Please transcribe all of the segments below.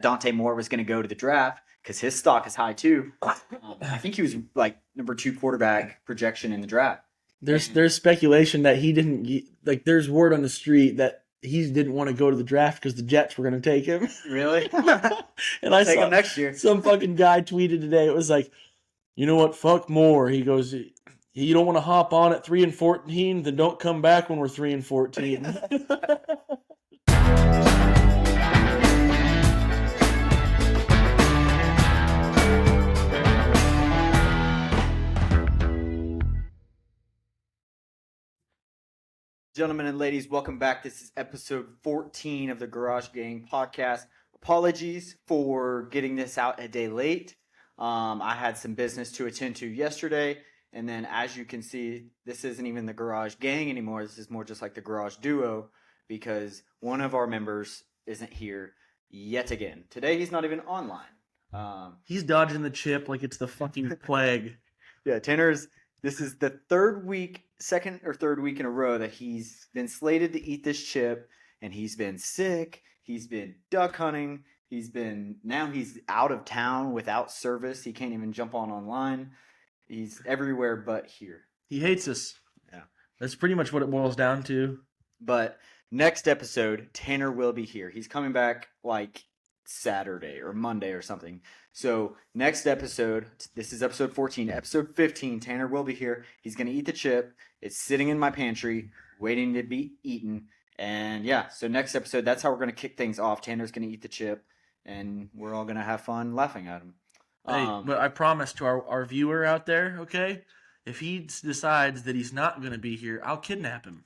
Dante Moore was going to go to the draft because his stock is high too. I think he was like number 2 quarterback projection in the draft. There's speculation that he didn't like. There's word on the street that he didn't want to go to the draft because the Jets were going to take him. Really? And I Take saw him next year. Some fucking guy tweeted today. It was like, you know what? Fuck Moore. He goes, you don't want to hop on at 3-14, then don't come back when we're 3-14. Gentlemen and ladies, welcome back. This is episode 14 of the GarageGang podcast. Apologies for getting this out a day late. I had some business to attend to yesterday, and then as you can see, this isn't even the Garage Gang anymore. This is more just like the Garage Duo because one of our members isn't here yet again. Today, he's not even online. He's dodging the chip like it's the fucking plague. Yeah, this is the second or third week in a row that he's been slated to eat this chip, and he's been sick. He's been duck hunting. He's out of town without service. He can't even jump online. He's everywhere but here. He hates us. Yeah. That's pretty much what it boils down to. But next episode, Tanner will be here. He's coming back like Saturday or Monday or something. So next episode, this is episode 14. Episode 15, Tanner will be here. He's going to eat the chip. It's sitting in my pantry, waiting to be eaten. And yeah, so next episode, that's how we're going to kick things off. Tanner's going to eat the chip, and we're all going to have fun laughing at him. Hey, but I promise to our viewer out there, okay? If he decides that he's not going to be here, I'll kidnap him.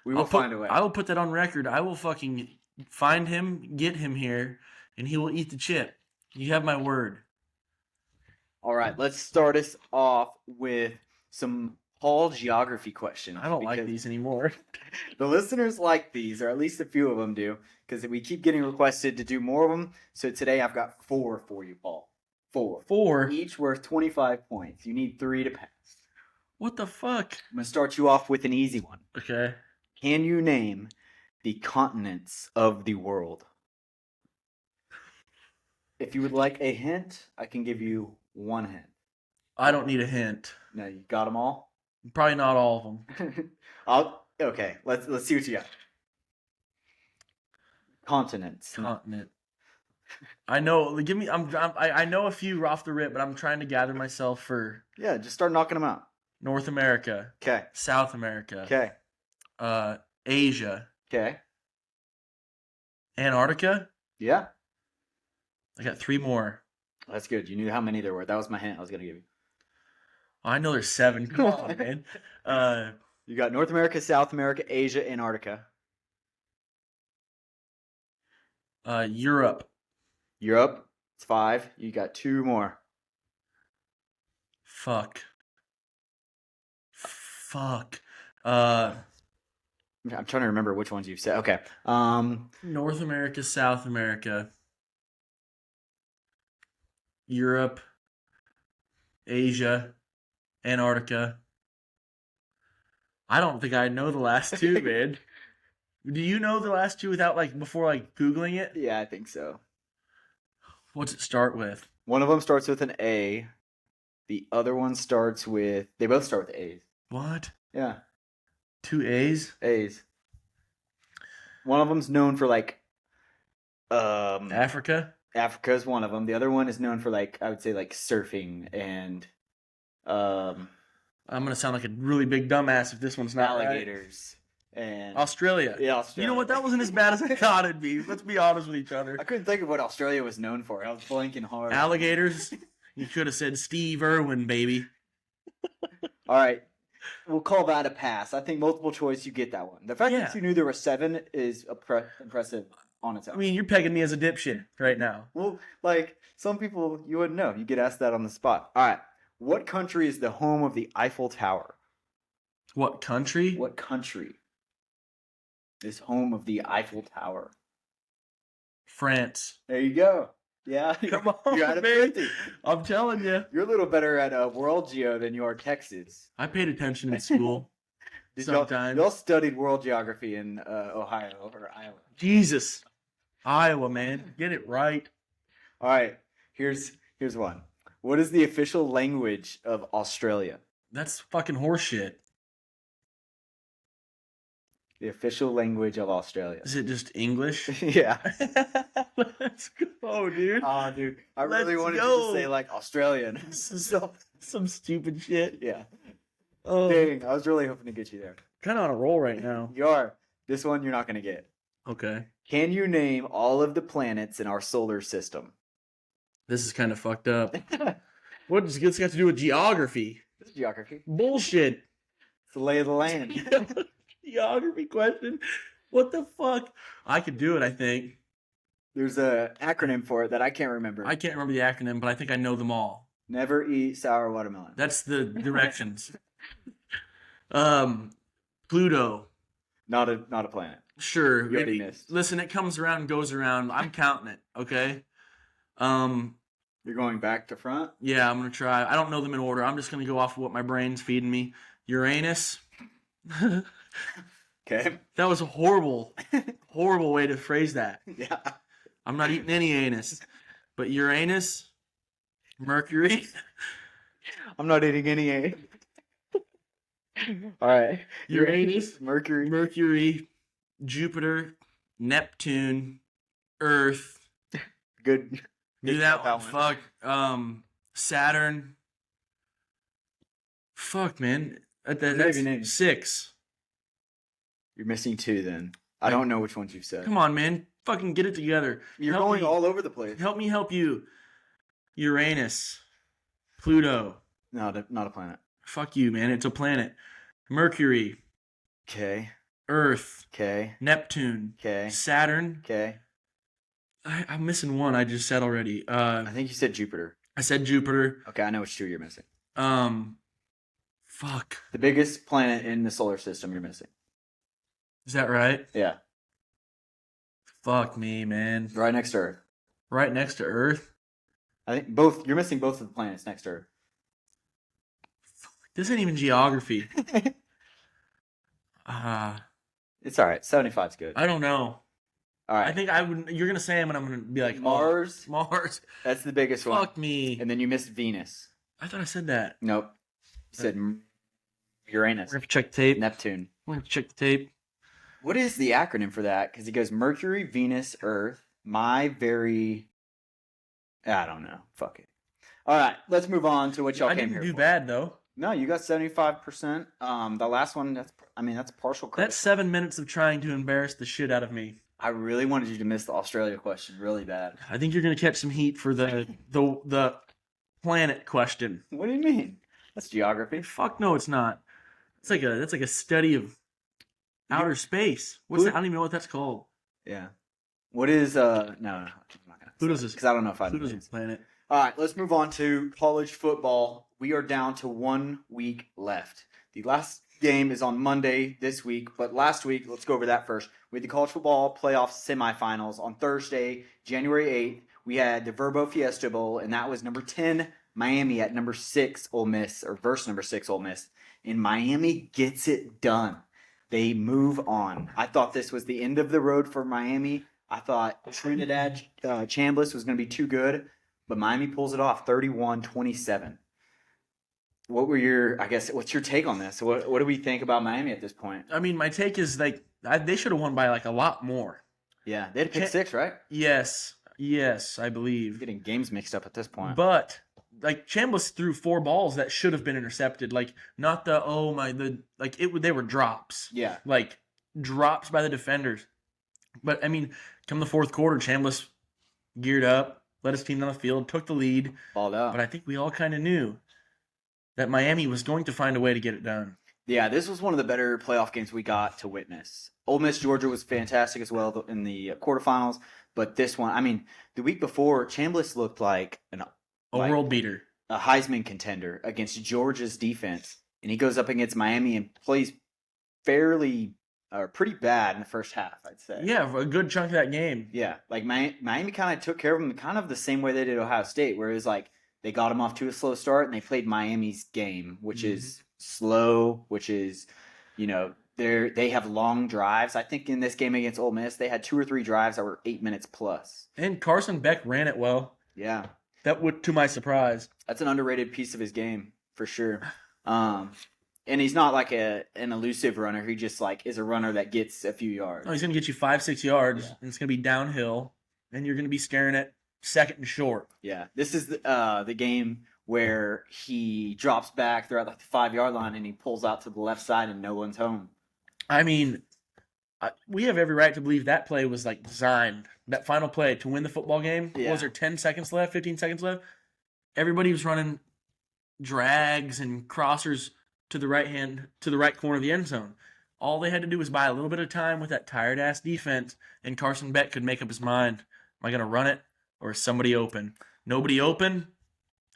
We'll find a way. I will put that on record. I will fucking find him, get him here, and he will eat the chip. You have my word. All right, let's start us off with some Hall geography questions. I don't like these anymore. The listeners like these, or at least a few of them do, because we keep getting requested to do more of them. So today I've got 4 for you, Paul. 4. 4? Each worth 25 points. You need 3 to pass. What the fuck? I'm going to start you off with an easy one. Okay. Can you name the continents of the world? If you would like a hint, I can give you 1 hint. I don't need a hint. No, you got them all? Probably not all of them. Okay, let's see what you got. Continents. Continent. I know. Give me. I know a few off the rip, but I'm trying to gather myself for. Yeah, just start knocking them out. North America. Okay. South America. Okay. Asia. Okay. Antarctica. Yeah. I got 3 more. That's good. You knew how many there were. That was my hint I was gonna give you. I know there's 7. Come on, man. You got North America, South America, Asia, Antarctica. Europe. Europe. It's 5. You got 2 more. Fuck. I'm trying to remember which ones you've said. Okay. North America, South America, Europe, Asia, Antarctica. I don't think I know the last 2, man. Do you know the last 2 before Googling it? Yeah, I think so. What's it start with? One of them starts with an A. The other one starts with... They both start with A's. What? Yeah. 2 A's? A's. One of them's known for Africa? Africa is one of them. The other one is known for I would say surfing and I'm going to sound like a really big dumbass if this one's not alligators. Right. And Australia. Yeah, Australia. You know what? That wasn't as bad as I thought it'd be. Let's be honest with each other. I couldn't think of what Australia was known for. I was blanking hard. Alligators? You could have said Steve Irwin, baby. All right. We'll call that a pass. I think multiple choice, you get that one. The fact that you knew there were 7 is impressive on its own. I mean, you're pegging me as a dipshit right now. Well, some people, you wouldn't know. You get asked that on the spot. All right. What country is the home of the Eiffel Tower? What country? What country is home of the Eiffel Tower? France. There you go. Yeah. Come on, you're out of man. 50. I'm telling you. You're a little better at World Geo than you are Texas. I paid attention in school. Sometimes. Y'all studied world geography in Ohio or Iowa. Jesus. Iowa, man. Get it right. All right. Here's one. What is the official language of Australia? That's fucking horseshit. The official language of Australia. Is it just English? Yeah. Let's go, dude. Oh, dude. I really Let's wanted you go. to say like Australian. Some stupid shit. Yeah. Oh, Dang, I was really hoping to get you there. kind of on a roll right now. You are. This one you're not going to get. Okay. Can you name all of the planets in our solar system? This is kind of fucked up. What does this got to do with geography? This is geography. Bullshit. It's the lay of the land. Geography question? What the fuck? I could do it, I think. There's a acronym for it that I can't remember. I can't remember the acronym, but I think I know them all. Never eat sour watermelon. That's the directions. Pluto. Not a planet. Sure. You already maybe. missed. Listen, it comes around and goes around. I'm counting it, okay? You're going back to front? Yeah, I'm gonna try. I don't know them in order. I'm just gonna go off of what my brain's feeding me. Uranus. Okay. That was a horrible way to phrase that. Yeah. I'm not eating any anus. But Uranus, Mercury, I'm not eating any A. All right. Uranus, Mercury. Jupiter, Neptune, Earth. Good. Do that one. Fuck. Saturn. Fuck, man. That's names. 6. You're missing 2 then. I don't know which ones you've said. Come on, man. Fucking get it together. You're going all over the place. Help me help you. Uranus. Pluto. No, not a planet. Fuck you, man. It's a planet. Mercury. Okay. Earth. Okay. Neptune. Okay. Saturn. Okay. I'm missing one I just said already. I think you said Jupiter. I said Jupiter. Okay, I know which 2 you're missing. Fuck. The biggest planet in the solar system you're missing. Is that right? Yeah. Fuck me, man. Right next to Earth. Right next to Earth? I think both. You're missing both of the planets next to Earth. This ain't even geography. It's all right. 75's good. I don't know. All right. I think I would. You're gonna say them, and I'm gonna be like Mars. Oh, Mars. That's the biggest one. Fuck me. And then you missed Venus. I thought I said that. Nope. You said Uranus. We're gonna check the tape. Neptune. We're gonna check the tape. What is the acronym for that? Because he goes Mercury, Venus, Earth. I don't know. Fuck it. All right, let's move on to what y'all came here I didn't do for. bad though. No, you got 75%. The last one, that's partial credit. That's 7 minutes of trying to embarrass the shit out of me. I really wanted you to miss the Australia question really bad. I think you're gonna catch some heat for the planet question. What do you mean? That's geography. Fuck no, it's not. That's like a study of outer space. What's that? I don't even know what that's called. Yeah. What is no, I'm not gonna. Pluto's a, because I don't know if I know. Pluto's a planet. All right, let's move on to college football. We are down to 1 week left. The last game is on Monday this week, but last week, let's go over that first. We had the college football playoff semifinals on Thursday, January 8th. We had the Verbo Fiesta Bowl, and that was number 10 Miami at number 6 Ole Miss, or versus number 6 Ole Miss. And Miami gets it done. They move on. I thought this was the end of the road for Miami. I thought Trinidad Chambliss was going to be too good, but Miami pulls it off 31-27. What's your take on this? What do we think about Miami at this point? I mean, my take is they should have won by like a lot more. Yeah, they had pick 6, right? Yes, I believe. Getting games mixed up at this point. But like Chambliss threw 4 balls that should have been intercepted. Like not they were drops. Yeah, like drops by the defenders. But I mean, come the fourth quarter, Chambliss geared up, led his team down the field, took the lead. balled out. But I think we all kind of knew that Miami was going to find a way to get it done. Yeah, this was one of the better playoff games we got to witness. Ole Miss Georgia was fantastic as well in the quarterfinals, but this one, I mean, the week before, Chambliss looked like a world beater, a Heisman contender against Georgia's defense, and he goes up against Miami and plays pretty bad in the first half, I'd say. Yeah, for a good chunk of that game. Yeah, like Miami kind of took care of him kind of the same way they did Ohio State, where it was like they got him off to a slow start and they played Miami's game, which is slow, which is, they have long drives. I think in this game against Ole Miss, they had 2 or 3 drives that were 8 minutes plus. And Carson Beck ran it well. Yeah. That would, to my surprise. That's an underrated piece of his game for sure. And he's not like an elusive runner. He just like is a runner that gets a few yards. Oh, he's going to get you 5-6 yards, Yeah. and it's going to be downhill, and you're going to be staring at second and short. Yeah, this is the game where he drops back throughout like the 5-yard line and he pulls out to the left side and no one's home. I mean, we have every right to believe that play was like designed. That final play to win the football game. Yeah. What was there 10 seconds left, 15 seconds left? Everybody was running drags and crossers to the right corner of the end zone. All they had to do was buy a little bit of time with that tired ass defense, and Carson Beck could make up his mind. Am I gonna run it or is somebody open? Nobody open.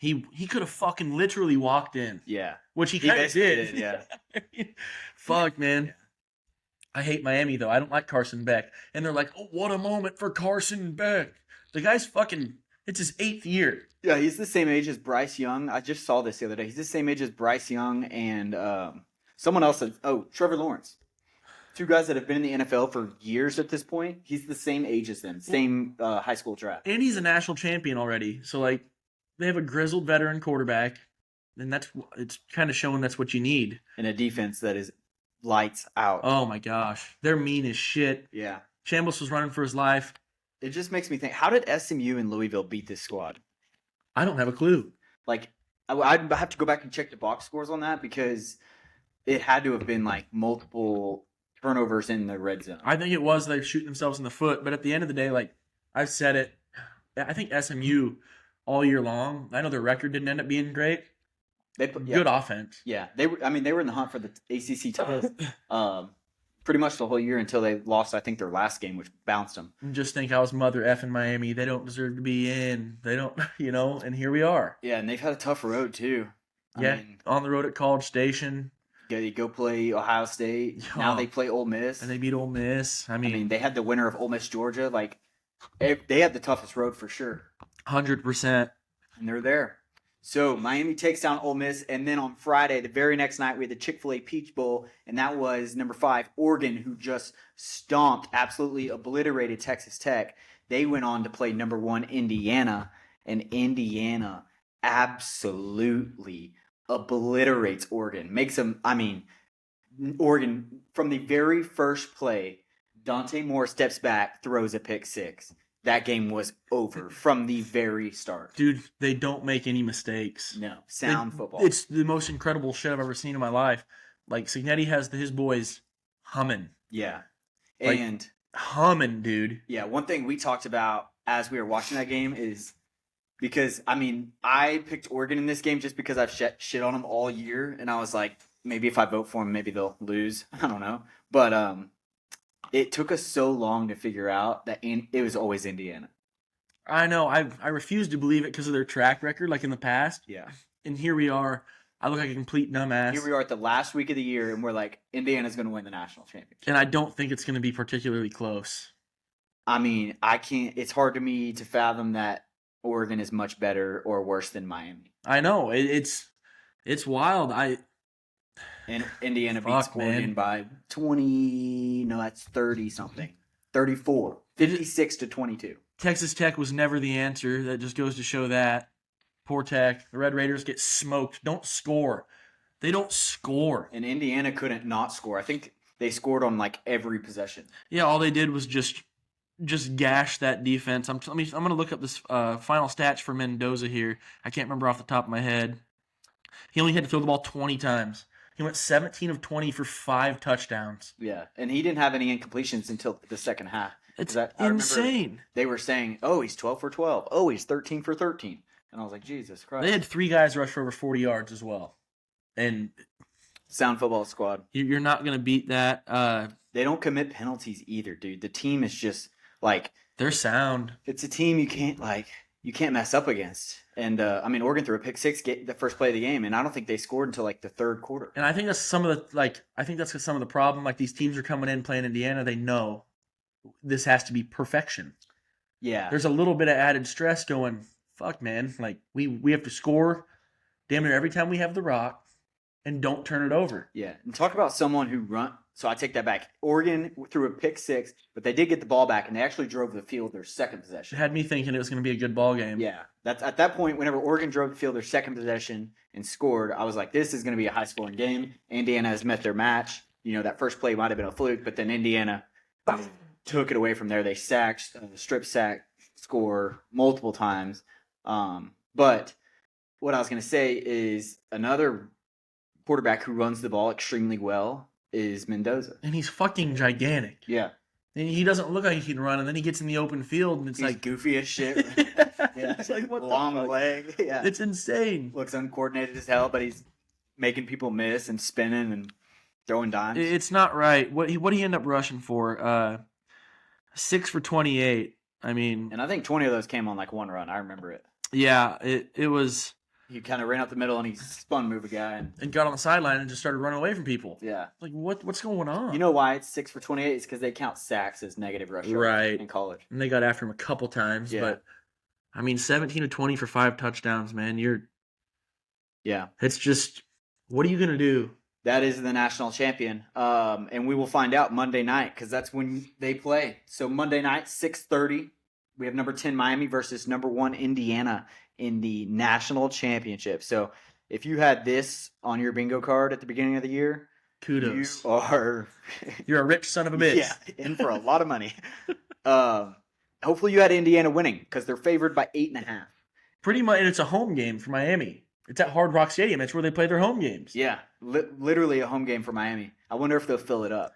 He could have fucking literally walked in. Yeah. Which he kind of did. Yeah. Fuck, man. Yeah. I hate Miami, though. I don't like Carson Beck. And they're like, oh, what a moment for Carson Beck. The guy's fucking, it's his 8th year. Yeah, he's the same age as Bryce Young. I just saw this the other day. He's the same age as Bryce Young and someone else. Trevor Lawrence. 2 guys that have been in the NFL for years at this point. He's the same age as them. Same high school draft. And he's a national champion already. So, like, they have a grizzled veteran quarterback. And it's kind of showing that's what you need. And a defense that is lights out. Oh, my gosh. They're mean as shit. Yeah. Chambliss was running for his life. It just makes me think, how did SMU and Louisville beat this squad? I don't have a clue. Like, I'd have to go back and check the box scores on that because it had to have been like multiple turnovers in the red zone. I think it was they shooting themselves in the foot. But at the end of the day, like I've said it, I think SMU all year long, I know their record didn't end up being great. Good offense. Yeah, they were in the hunt for the ACC title pretty much the whole year until they lost, I think, their last game, which bounced them. And just think I was mother effing Miami. They don't deserve to be in. They don't, and here we are. Yeah, and they've had a tough road, too. I mean, on the road at College Station. They go play Ohio State. Yeah. Now they play Ole Miss. And they beat Ole Miss. I mean, they had the winner of Ole Miss, Georgia. Like, they had the toughest road for sure. 100%. And they're there. So Miami takes down Ole Miss, and then on Friday, the very next night, we had the Chick-fil-A Peach Bowl, and that was number 5, Oregon, who just stomped, absolutely obliterated Texas Tech. They went on to play number 1, Indiana, and Indiana absolutely obliterates Oregon. Makes them, Oregon, from the very first play, Dante Moore steps back, throws a pick 6. That game was over from the very start. Dude, they don't make any mistakes. No. Sound football. It's the most incredible shit I've ever seen in my life. Like, Signetti has his boys humming. Yeah. Like, and humming, dude. Yeah, one thing we talked about as we were watching that game is because, I picked Oregon in this game just because I've shit on them all year. And I was like, maybe if I vote for them, maybe they'll lose. I don't know. But, it took us so long to figure out that it was always Indiana. I know. I refuse to believe it because of their track record, like in the past. Yeah. And here we are. I look like a complete dumbass. Here we are at the last week of the year, and we're like, Indiana's going to win the national championship. And I don't think it's going to be particularly close. I can't. It's hard to me to fathom that Oregon is much better or worse than Miami. I know. It's wild. And Indiana beats Oregon by 20. No, that's 30-something. 34. 56-22. Texas Tech was never the answer. That just goes to show that. Poor Tech. The Red Raiders get smoked. Don't score. They don't score. And Indiana couldn't not score. I think they scored on like every possession. Yeah, all they did was just gash that defense. I'm going to look up this final stats for Mendoza here. I can't remember off the top of my head. He only had to throw the ball 20 times. He went 17 of 20 for 5 touchdowns. Yeah, and he didn't have any incompletions until the second half. It's insane. They were saying, oh, he's 12 for 12. Oh, he's 13 for 13. And I was like, Jesus Christ. They had 3 guys rush for over 40 yards as well. And sound football squad. You're not going to beat that. They don't commit penalties either, dude. The team is just like... They're sound. It's a team you can't mess up against. And, Oregon threw a pick 6 the first play of the game, and I don't think they scored until, like, the third quarter. And I think that's some of the problem. Like, these teams are coming in playing Indiana. They know this has to be perfection. Yeah. There's a little bit of added stress going, fuck, man. Like, we have to score damn near every time we have the rock and don't turn it over. Yeah. And talk about someone who So I take that back. Oregon threw a pick six, but they did get the ball back, and they actually drove the field their second It possession. had me thinking it was going to be a good ball game. Yeah, that's at that point. Whenever Oregon drove the field their second possession and scored, I was like, "This is going to be a high-scoring game." Indiana has met their match. That first play might have been a fluke, but then Indiana took it away from there. They sacked, strip sack, score multiple times. But what I was going to say is another quarterback who runs the ball extremely well is Mendoza. And he's fucking gigantic. Yeah. And he doesn't look like he can run, and then he gets in the open field, and it's He's like goofy as shit. Yeah, it's like what long the fuck? leg. Yeah. It's insane. Looks uncoordinated as hell, but he's making people miss and spinning and throwing dimes. It's not right. What he end up rushing for? 6 for 28. I mean, And I think 20 of those came on like one run. I remember it. yeah, it was. He kind of ran up the middle and he spun move a guy. And got on the sideline and just started running away from people. Yeah. Like what's going on? You know why it's 6 for 28? It's because they count sacks as negative rush yards Right. in college. And they got after him a couple times, Yeah. but I mean, 17 to 20 for 5 touchdowns, man. Yeah. It's just, what are you gonna do? That is the national champion. And we will find out Monday night because that's when they play. So Monday night, 6:30, we have number 10 Miami versus number 1 Indiana in the national championship. So if you had this on your bingo card at the beginning of the year, Kudos. you are You're a rich son of a bitch. yeah, in for a lot of money. Hopefully you had Indiana winning because they're favored by 8.5. Pretty much, and it's a home game for Miami. It's at Hard Rock Stadium. That's where they play their home games. Yeah, literally a home game for Miami. I wonder if they'll fill it up.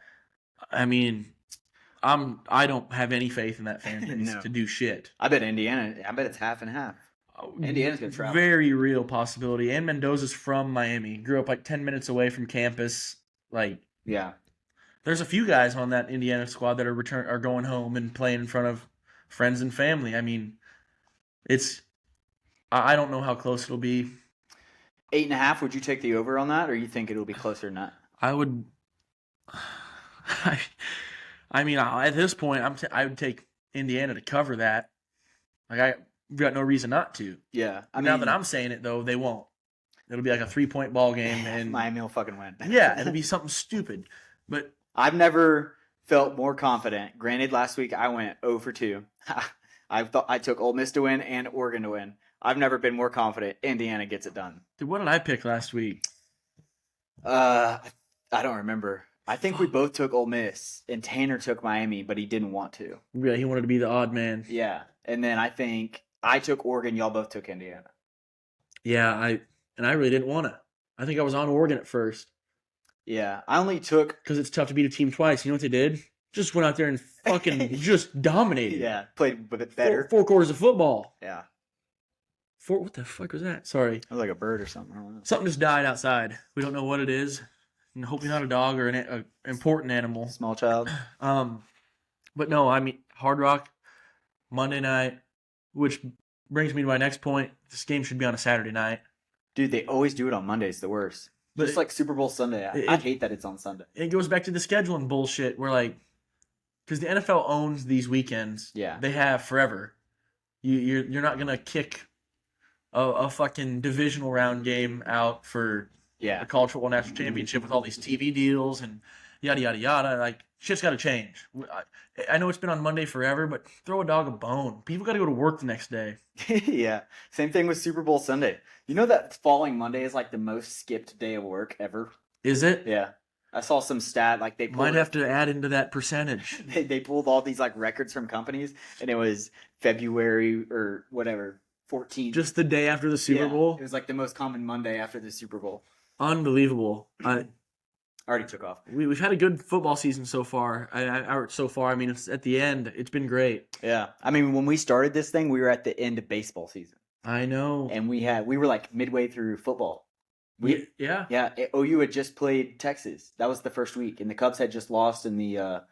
I mean, I don't have any faith in that fan base No. to do shit. I bet Indiana. I bet it's half and half. Indiana's gonna travel. Very real possibility. And Mendoza's from Miami. Grew up like 10 minutes away from campus. Like, Yeah. there's a few guys on that Indiana squad that are going home and playing in front of friends and family. I mean, I don't know how close it'll be. 8.5. Would you take the over on that, or you think it'll be closer than that? I would. I mean, at this point, I would take Indiana to cover that. Like, we've got no reason not to. Yeah. Now that I'm saying it, though, they won't. It'll be like a 3-point ball game, and Miami will fucking win. yeah, it'll be something stupid. But I've never felt more confident. Granted, last week I went 0 for 2. I took Ole Miss to win and Oregon to win. I've never been more confident Indiana gets it done. dude, what did I pick last week? I don't remember. I think we both took Ole Miss, and Tanner took Miami, but he didn't want to. Yeah, he wanted to be the odd man. Yeah, and then I think I took Oregon. Y'all both took Indiana. Yeah, I really didn't want to. I think I was on Oregon at first Yeah, I only took. because it's tough to beat a team twice. You know what they did? Just went out there and fucking just dominated. Yeah, played a bit better. Four quarters of football. Yeah, What the fuck was that? Sorry. it was like a bird or something. I don't know. Something just died outside. We don't know what it is. And hopefully not a dog or an important animal. Small child. But no, I mean, Hard Rock, Monday night, which brings me to my next point. This game should be on a Saturday night. Dude, they always do it on Mondays. The worst. But Just like Super Bowl Sunday. I hate that it's on Sunday. it goes back to the scheduling bullshit where, like, because the NFL owns these weekends. Yeah. They have forever. You're not going to kick a fucking divisional round game out for Yeah. the college football national championship with all these TV deals and yada yada yada. Like, shit's got to change. I know it's been on Monday forever, but throw a dog a bone. People got to go to work the next day. Yeah. Same thing with Super Bowl Sunday. You know that following Monday is like the most skipped day of work ever? Is it? Yeah. I saw some stat like they pulled Might have to add into that percentage. they pulled all these like records from companies and it was February or whatever 14th. Just the day after the Super Yeah, Bowl. It was like the most common Monday after the Super Bowl. Unbelievable. Already took off. We've had a good football season so far. I mean, it's at the end. It's been great. Yeah. I mean, when we started this thing, we were at the end of baseball season. I know. And we were like midway through football. Yeah. Yeah, OU had just played Texas. That was the first week, and the Cubs had just lost in the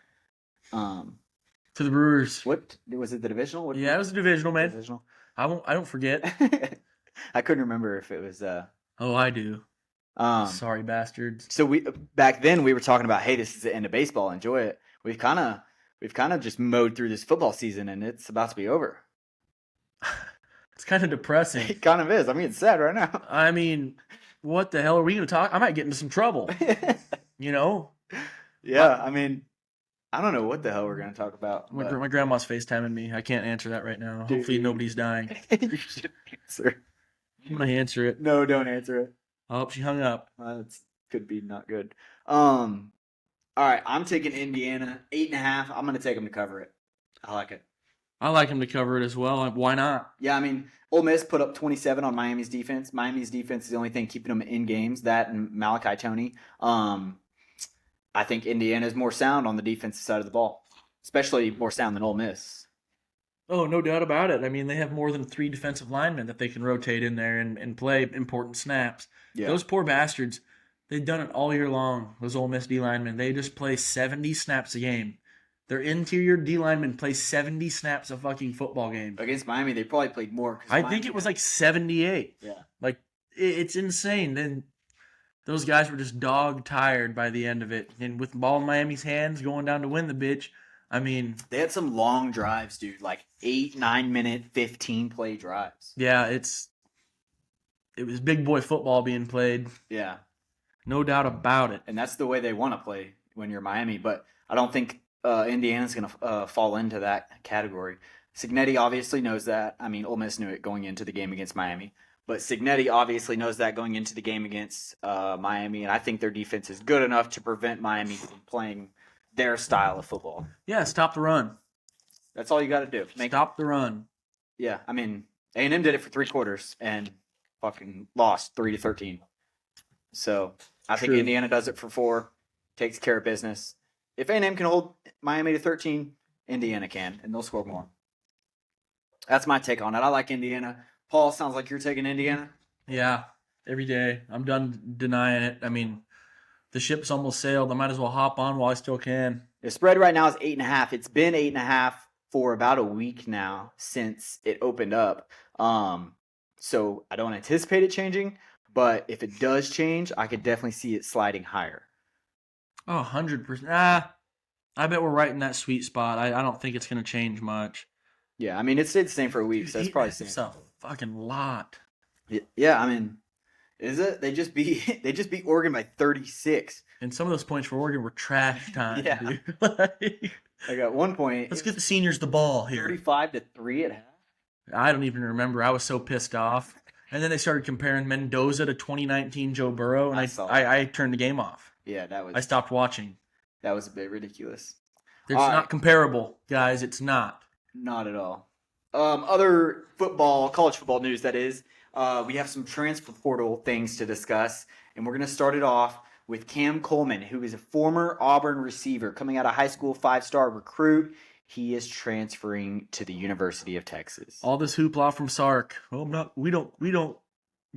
To the Brewers. what was it? The divisional? What, Yeah, it was a divisional, man. Divisional. I don't forget. I couldn't remember if it was. Oh, I do. Um, Sorry, bastards. so we back then we were talking about, hey, this is the end of baseball. Enjoy it. We've kind of just mowed through this football season, and it's about to be over. It's kind of depressing. It kind of is. I mean, it's sad right now. I mean, what the hell are we going to talk? I might get into some trouble. You know? Yeah, I mean, I don't know what the hell we're gonna talk about. My, But my grandma's FaceTiming me. I can't answer that right now. Dude. Hopefully nobody's dying. you should answer. I'm gonna answer it. No, don't answer it. Oh, she hung up. That could be not good. All right, I'm taking Indiana 8.5. I'm gonna take them to cover it. I like it. I like him to cover it as well. Why not? Yeah, I mean, Ole Miss put up 27 on Miami's defense. Miami's defense is the only thing keeping them in games. That and Malachi Toney. I think Indiana is more sound on the defensive side of the ball, especially more sound than Ole Miss. Oh, no doubt about it. I mean, they have more than 3 defensive linemen that they can rotate in there and play important snaps. Yeah. Those poor bastards, they've done it all year long, those Ole Miss D linemen. They just play 70 snaps a game. Their interior D linemen play 70 snaps a fucking football game. Against Miami, they probably played more. I think it was like 78. Yeah. Like, it's insane. Then those guys were just dog tired by the end of it. And with the ball in Miami's hands, going down to win the bitch, I mean, they had some long drives, dude. Like 8, 9 minute, 15 play drives. Yeah, it was big boy football being played. Yeah. No doubt about it. And that's the way they want to play when you're Miami. But I don't think Indiana's going to fall into that category. Cignetti obviously knows that. I mean, Ole Miss knew it going into the game against Miami. But Cignetti obviously knows that going into the game against Miami. And I think their defense is good enough to prevent Miami from playing their style of football. Yeah, stop the run. That's all you got to do. Stop the run. Yeah, I mean, A&M did it for 3 quarters and fucking lost 3-13. So I think True. Indiana does it for 4, takes care of business. If A&M can hold Miami to 13, Indiana can, and they'll score more. That's my take on it. I like Indiana. Paul, sounds like you're taking Indiana. Yeah, every day. I'm done denying it. I mean, the ship's almost sailed. I might as well hop on while I still can. The spread right now is 8.5. It's been 8.5 for about a week now since it opened up. So I don't anticipate it changing, but if it does change, I could definitely see it sliding higher. Oh, 100%. I bet we're right in that sweet spot. I don't think it's going to change much. Yeah, I mean, it stayed the same for a week, so it's probably the same. It's a fucking lot. Yeah, I mean, is it? They just beat Oregon by 36. And some of those points for Oregon were trash time, Yeah. dude. Like, I got 1 point. let's get the seniors the ball here. 35-3 at half. I don't even remember. I was so pissed off. And then they started comparing Mendoza to 2019 Joe Burrow, and I turned the game off. Yeah, I stopped watching. that was a bit ridiculous. It's All right. not comparable, guys. It's not. Not at all. Other college football news, that is. We have some transfer portal things to discuss, and we're going to start it off with Cam Coleman, who is a former Auburn receiver coming out of high school, 5-star recruit. He is transferring to the University of Texas. All this hoopla from Sark. Well, we don't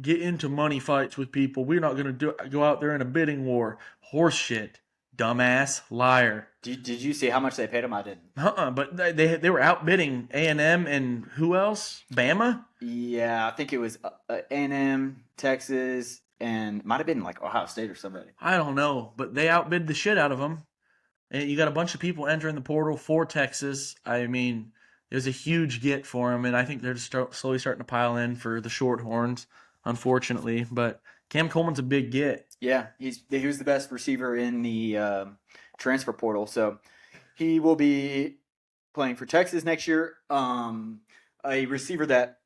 get into money fights with people. We're not going to go out there in a bidding war. Horse shit. Dumbass. Liar. Did you see how much they paid him? I didn't. But they were outbidding A&M and who else? Bama? Yeah, I think it was A&M, Texas, and might have been like Ohio State or somebody. I don't know, but they outbid the shit out of them. And you got a bunch of people entering the portal for Texas. I mean, it was a huge get for them, and I think they're just slowly starting to pile in for the Shorthorns, unfortunately. But Cam Coleman's a big get. Yeah, he was the best receiver in the transfer portal, so he will be playing for Texas next year. A receiver that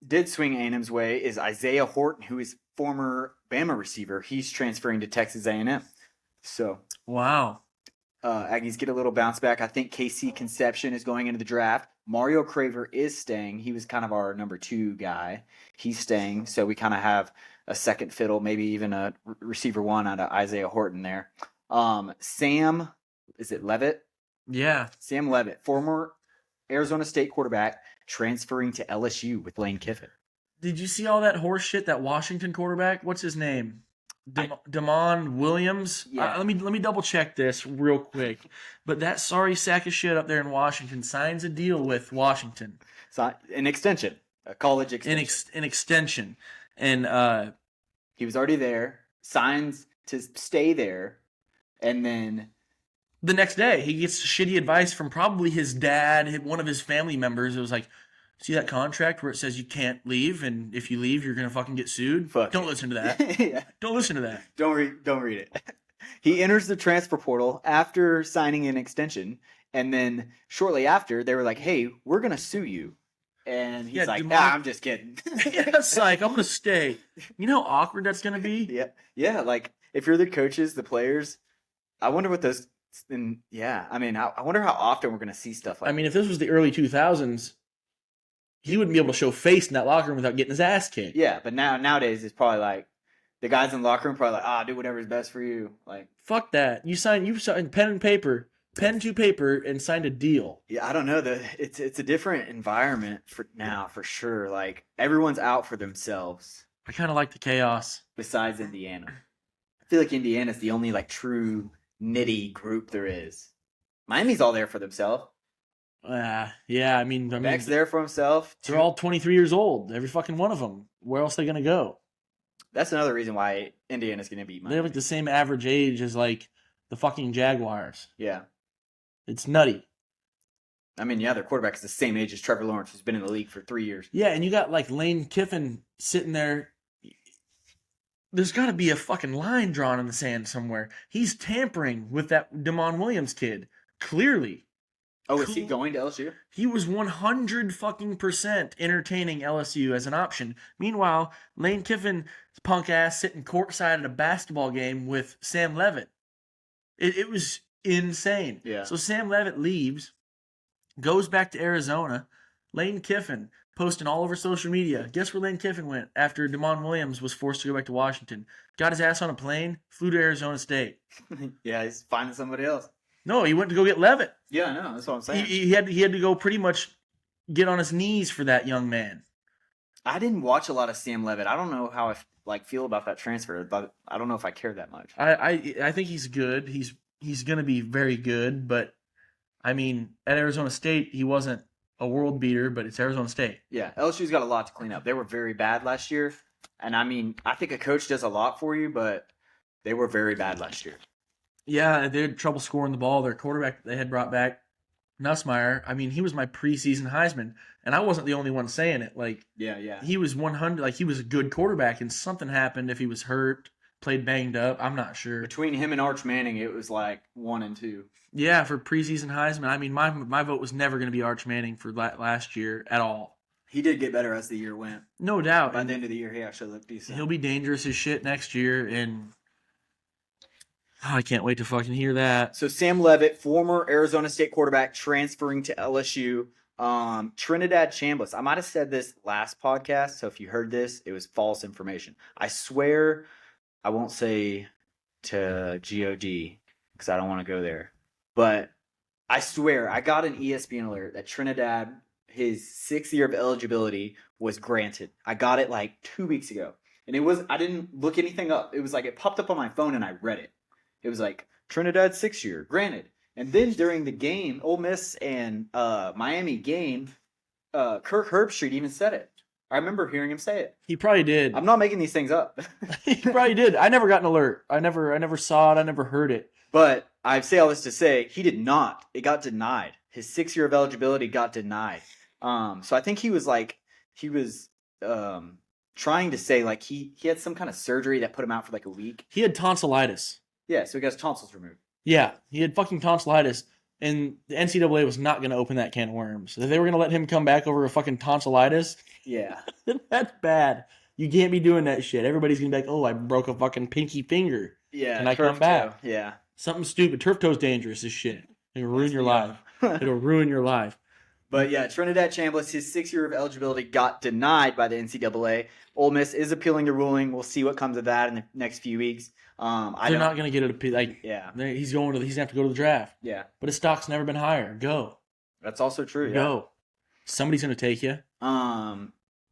did swing A&M's way is Isaiah Horton, who is former Bama receiver. He's transferring to Texas A&M. So wow. Aggies get a little bounce back. I think KC Conception is going into the draft. Mario Craver is staying. He was kind of our number 2 guy. He's staying, so we kind of have a second fiddle, maybe even a receiver 1 out of Isaiah Horton there. Sam, is it Levitt? Yeah. Sam Levitt, former Arizona State quarterback, transferring to LSU with Lane Kiffin. Did you see all that horse shit, that Washington quarterback? What's his name? Damon Williams. Yeah. Let me double check this real quick. But that sorry sack of shit up there in Washington signs a deal with Washington. So an extension, a college extension. An extension, and he was already there. Signs to stay there, and then the next day he gets shitty advice from probably his dad, one of his family members. It was like, see that contract where it says you can't leave, and if you leave, you're gonna fucking get sued. Don't listen to that. Yeah. Don't listen to that. Don't read it. He enters the transfer portal after signing an extension, and then shortly after, they were like, "Hey, we're gonna sue you," and he's Yeah, like, DeMar- "Ah, I'm just kidding." It's like, I'm going to stay. You know how awkward that's going to be? Yeah. Like if you're the coaches, the players, I wonder what those. And yeah, I mean, I wonder how often we're gonna see stuff like. I mean, if this was the early 2000s, he wouldn't be able to show face in that locker room without getting his ass kicked. Yeah, but nowadays it's probably like the guys in the locker room probably like, do whatever's best for you. Like, Fuck that. You signed pen to paper, and signed a deal. yeah, I don't know. It's a different environment for now for sure. Like everyone's out for themselves. I kind of like the chaos. Besides Indiana, I feel like Indiana's the only like true nitty group there is. Miami's all there for themselves. Yeah, I mean, Beck's there for himself. They're all 23 years old. Every fucking one of them. Where else are they gonna go? That's another reason why Indiana's gonna beat They Miami. have like the same average age as like the fucking Jaguars. Yeah. It's nutty. I mean, yeah, their quarterback is the same age as Trevor Lawrence, who's been in the league for 3 years. Yeah, and you got like Lane Kiffin sitting there. There's got to be a fucking line drawn in the sand somewhere. He's tampering with that Damon Williams kid. Clearly. Oh, is he going to LSU? He was 100 fucking % entertaining LSU as an option. Meanwhile, Lane Kiffin's punk ass sitting courtside at a basketball game with Sam Levitt. It was insane. Yeah. So Sam Levitt leaves, goes back to Arizona. Lane Kiffin posting all over social media. Guess where Lane Kiffin went after Damon Williams was forced to go back to Washington? Got his ass on a plane, flew to Arizona State. Yeah, he's finding somebody else. No, he went to go get Levitt. Yeah, I know. That's what I'm saying. He had to go pretty much get on his knees for that young man. I didn't watch a lot of Sam Levitt. I don't know how I feel about that transfer, but I don't know if I care that much. I think he's good. He's going to be very good, but I mean, at Arizona State, he wasn't a world beater, but it's Arizona State. Yeah, LSU's got a lot to clean up. They were very bad last year, and I mean, I think a coach does a lot for you, but they were very bad last year. Yeah, they had trouble scoring the ball. Their quarterback they had brought back, Nussmeier. I mean, he was my preseason Heisman, and I wasn't the only one saying it. Like, yeah, he was 100. Like, he was a good quarterback, and something happened. If he was hurt, played banged up, I'm not sure. Between him and Arch Manning, it was like 1 and 2. Yeah, for preseason Heisman. I mean, my vote was never going to be Arch Manning for last year at all. He did get better as the year went. No doubt. By the end of the year, he actually looked decent. He'll be dangerous as shit next year, and I can't wait to fucking hear that. So Sam Levitt, former Arizona State quarterback, transferring to LSU. Trinidad Chambliss. I might have said this last podcast, so if you heard this, it was false information. I swear I won't say to GOD because I don't want to go there. But I swear I got an ESPN alert that Trinidad, his 6th year of eligibility was granted. I got it like 2 weeks ago. And I didn't look anything up. It was like it popped up on my phone and I read it. It was like Trinidad 6th year, granted. And then during the game, Ole Miss and Miami game, Kirk Herbstreit even said it. I remember hearing him say it. He probably did. I'm not making these things up. He probably did. I never got an alert. I never saw it. I never heard it. But I say all this to say he did not. It got denied. His 6th year of eligibility got denied. So I think he was trying to say like he had some kind of surgery that put him out for like a week. He had tonsillitis. Yeah, so he got his tonsils removed. Yeah, he had fucking tonsillitis, and the NCAA was not going to open that can of worms. If they were going to let him come back over a fucking tonsillitis, yeah, that's bad. You can't be doing that shit. Everybody's going to be like, oh, I broke a fucking pinky finger. Yeah, Can I come back? Yeah. Something stupid. Turf toe's dangerous as shit. It'll ruin your life. It'll ruin your life. But yeah, Trinidad Chambliss, his 6th year of eligibility got denied by the NCAA. Ole Miss is appealing the ruling. We'll see what comes of that in the next few weeks. They're not going to get it. Like, yeah, he's going to have to go to the draft. Yeah, but his stock's never been higher. Go. That's also true. Yeah. Go. Somebody's going to take you.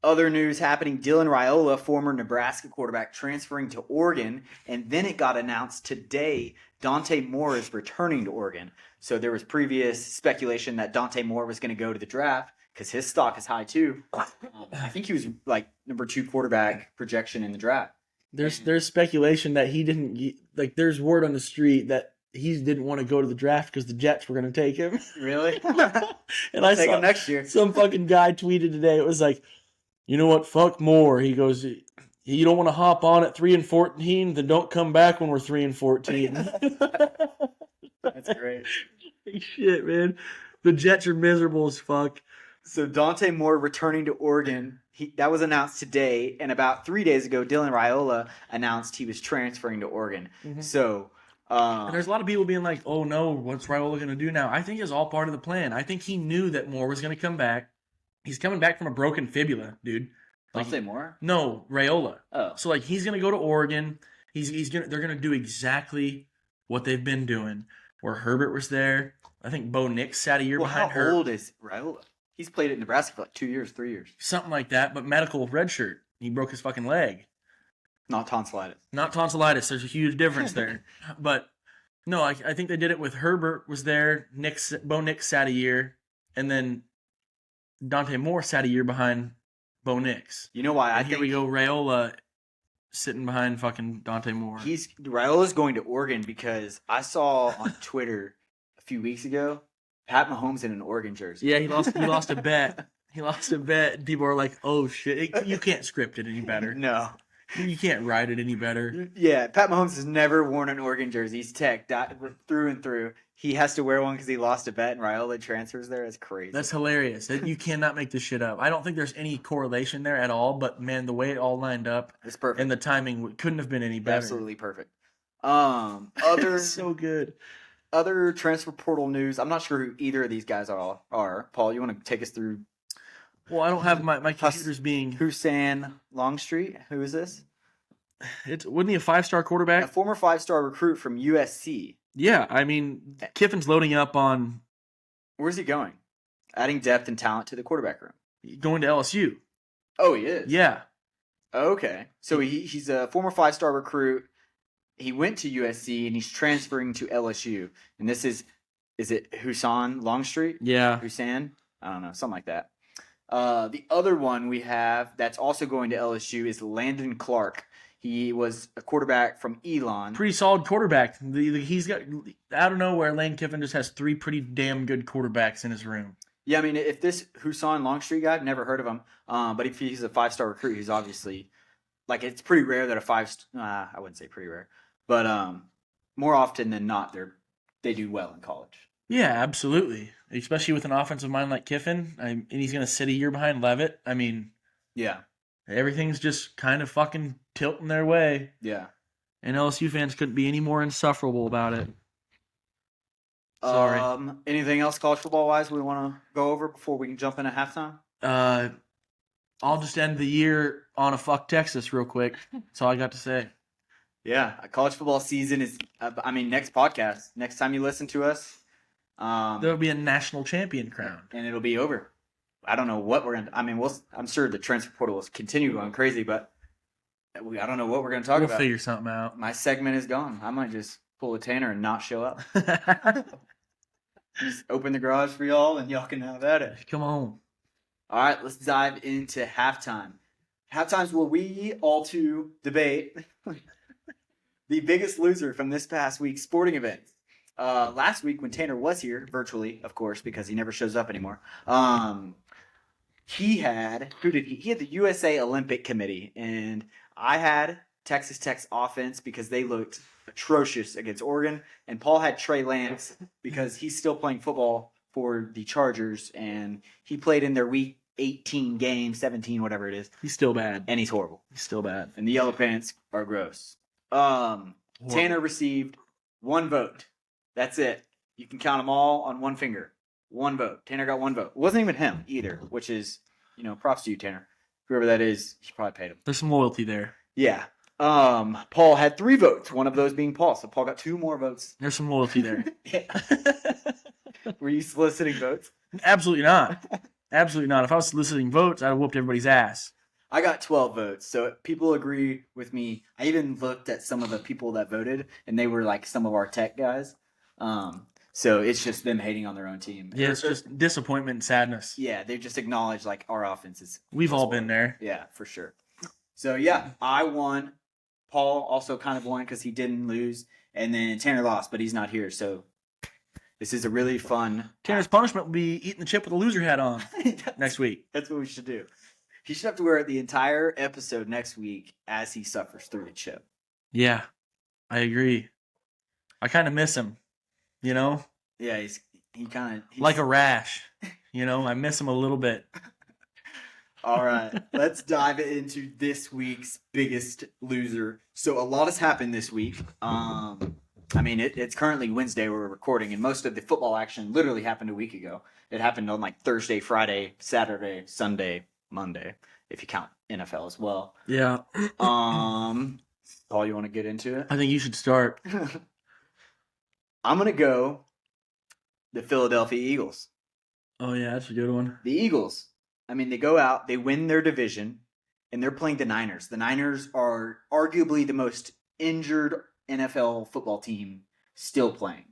Other news happening: Dylan Raiola, former Nebraska quarterback, transferring to Oregon, and then it got announced today Dante Moore is returning to Oregon. So there was previous speculation that Dante Moore was going to go to the draft because his stock is high too. I think he was like number 2 quarterback projection in the draft. There's speculation that he didn't like. There's word on the street that he didn't want to go to the draft because the Jets were going to take him. Really? And I take saw him next year. Some fucking guy tweeted today. It was like, you know what? Fuck Moore. He goes, You don't want to hop on at 3-14, then don't come back when we're 3-14. That's great. Shit, man. The Jets are miserable as fuck. So Dante Moore returning to Oregon. That was announced today, and about 3 days ago, Dylan Raiola announced he was transferring to Oregon. Mhm. So, and there's a lot of people being like, "Oh no, what's Raiola going to do now?" I think it's all part of the plan. I think he knew that Moore was going to come back. He's coming back from a broken fibula, dude. Dante Moore? No, Raiola. Oh, So like he's going to go to Oregon. They're going to do exactly what they've been doing. Where Herbert was there, I think Bo Nix sat a year behind how Herbert. old is Raiola? He's played at Nebraska for like 2 years, 3 years. Something like that, but medical redshirt. He broke his fucking leg. Not tonsillitis. Not tonsillitis. There's a huge difference there. But no, I think they did it with Herbert was there. Bo Nix sat a year, and then Dante Moore sat a year behind Bo Nix. You know why? And here we go, Raiola sitting behind fucking Dante Moore. Raiola's going to Oregon because I saw on Twitter a few weeks ago Pat Mahomes in an Oregon jersey. Yeah, he lost a bet. He lost a bet. People are like, "Oh shit, you can't script it any better. No. You can't write it any better." Yeah, Pat Mahomes has never worn an Oregon jersey. He's tech through and through. He has to wear one because he lost a bet and Raiola transfers there. That's crazy. That's hilarious. You cannot make this shit up. I don't think there's any correlation there at all, but man, the way it all lined up It's perfect. and the timing couldn't have been any better. Absolutely perfect. Other so good. Other transfer portal news. I'm not sure who either of these guys are. Paul, you want to take us through Well, I don't have my computer's being. Hussein Longstreet? Who is this? Wasn't he a 5-star A quarterback? former 5-star recruit from USC. Yeah, I mean, Kiffin's loading up on Where's he going? Adding depth and talent to the quarterback room. going to LSU. Oh, he is? Yeah. Okay. So he's a former 5-star recruit. He went to USC and he's transferring to LSU. And this is it Hussein Longstreet? Yeah. Hussein? I don't know, something like that. The other one we have that's also going to LSU is Landon Clark. He was a quarterback from Elon. Pretty solid quarterback. He's got out of nowhere. Lane Kiffin just has 3 pretty damn good quarterbacks in his room. Yeah, I mean, if this Hussein Longstreet guy, I've never heard of him. But if he's a 5-star recruit, he's obviously like it's pretty rare that I wouldn't say pretty rare, but more often than not, they do well in college. Yeah, absolutely. Especially with an offensive mind like Kiffin, and he's going to sit a year behind Levitt. I mean, yeah, everything's just kind of fucking tilting their way. Yeah. And LSU fans couldn't be any more insufferable about it. Sorry. Anything else college football wise we want to go over before we can jump into halftime? I'll just end the year on a fuck Texas real quick. That's all I got to say. Yeah, college football season is. Next podcast, next time you listen to us, there'll be a national champion crowned, and it'll be over. I don't know what we're gonna. I'm sure the transfer portal will continue going crazy, but I don't know what we're gonna talk about. We'll figure something out. My segment is gone. I might just pull a Tanner and not show up. Just open the garage for y'all, and y'all can have at it. Come on. All right, let's dive into halftime. Halftime's where we all two debate the biggest loser from this past week's sporting events. Last week when Tanner was here, virtually, of course, because he never shows up anymore. He had He had the USA Olympic Committee, and I had Texas Tech's offense because they looked atrocious against Oregon, and Paul had Trey Lance because he's still playing football for the Chargers, and he played in their week 18 game, 17, whatever it is. He's still bad. And he's horrible. He's still bad. And the Yellow Pants are gross. Tanner received 1 vote. That's it. You can count them all on one finger. 1 vote. Tanner got 1 vote. It wasn't even him either, which is, props to you, Tanner. Whoever that is, you probably paid him. There's some loyalty there. Yeah. Paul had 3 votes, one of those being Paul. So Paul got 2 more votes. There's some loyalty there. Were you soliciting votes? Absolutely not. Absolutely not. If I was soliciting votes, I'd have whooped everybody's ass. I got 12 votes, so people agree with me. I even looked at some of the people that voted, and they were like some of our tech guys. So it's just them hating on their own team. Yeah, it's just disappointment and sadness. Yeah, they just acknowledge like our offense is. We've all been there. Yeah, for sure. So yeah, I won. Paul also kind of won because he didn't lose, and then Tanner lost, but he's not here. So this is a really fun. Tanner's punishment will be eating the chip with a loser hat on next week. That's what we should do. He should have to wear it the entire episode next week as he suffers through the chip. Yeah, I agree. I kind of miss him, you know? Yeah, he kind of Like a rash, you know? I miss him a little bit. All right, let's dive into this week's biggest loser. So a lot has happened this week. I mean, it's currently Wednesday. We're recording, and most of the football action literally happened a week ago. It happened on like Thursday, Friday, Saturday, Sunday, Monday, if you count NFL as well. Yeah. Paul, you want to get into it? I think you should start. I'm gonna go the Philadelphia Eagles. Oh, yeah, that's a good one. The Eagles. I mean, they go out, they win their division, and they're playing the Niners. The Niners are arguably the most injured NFL football team still playing.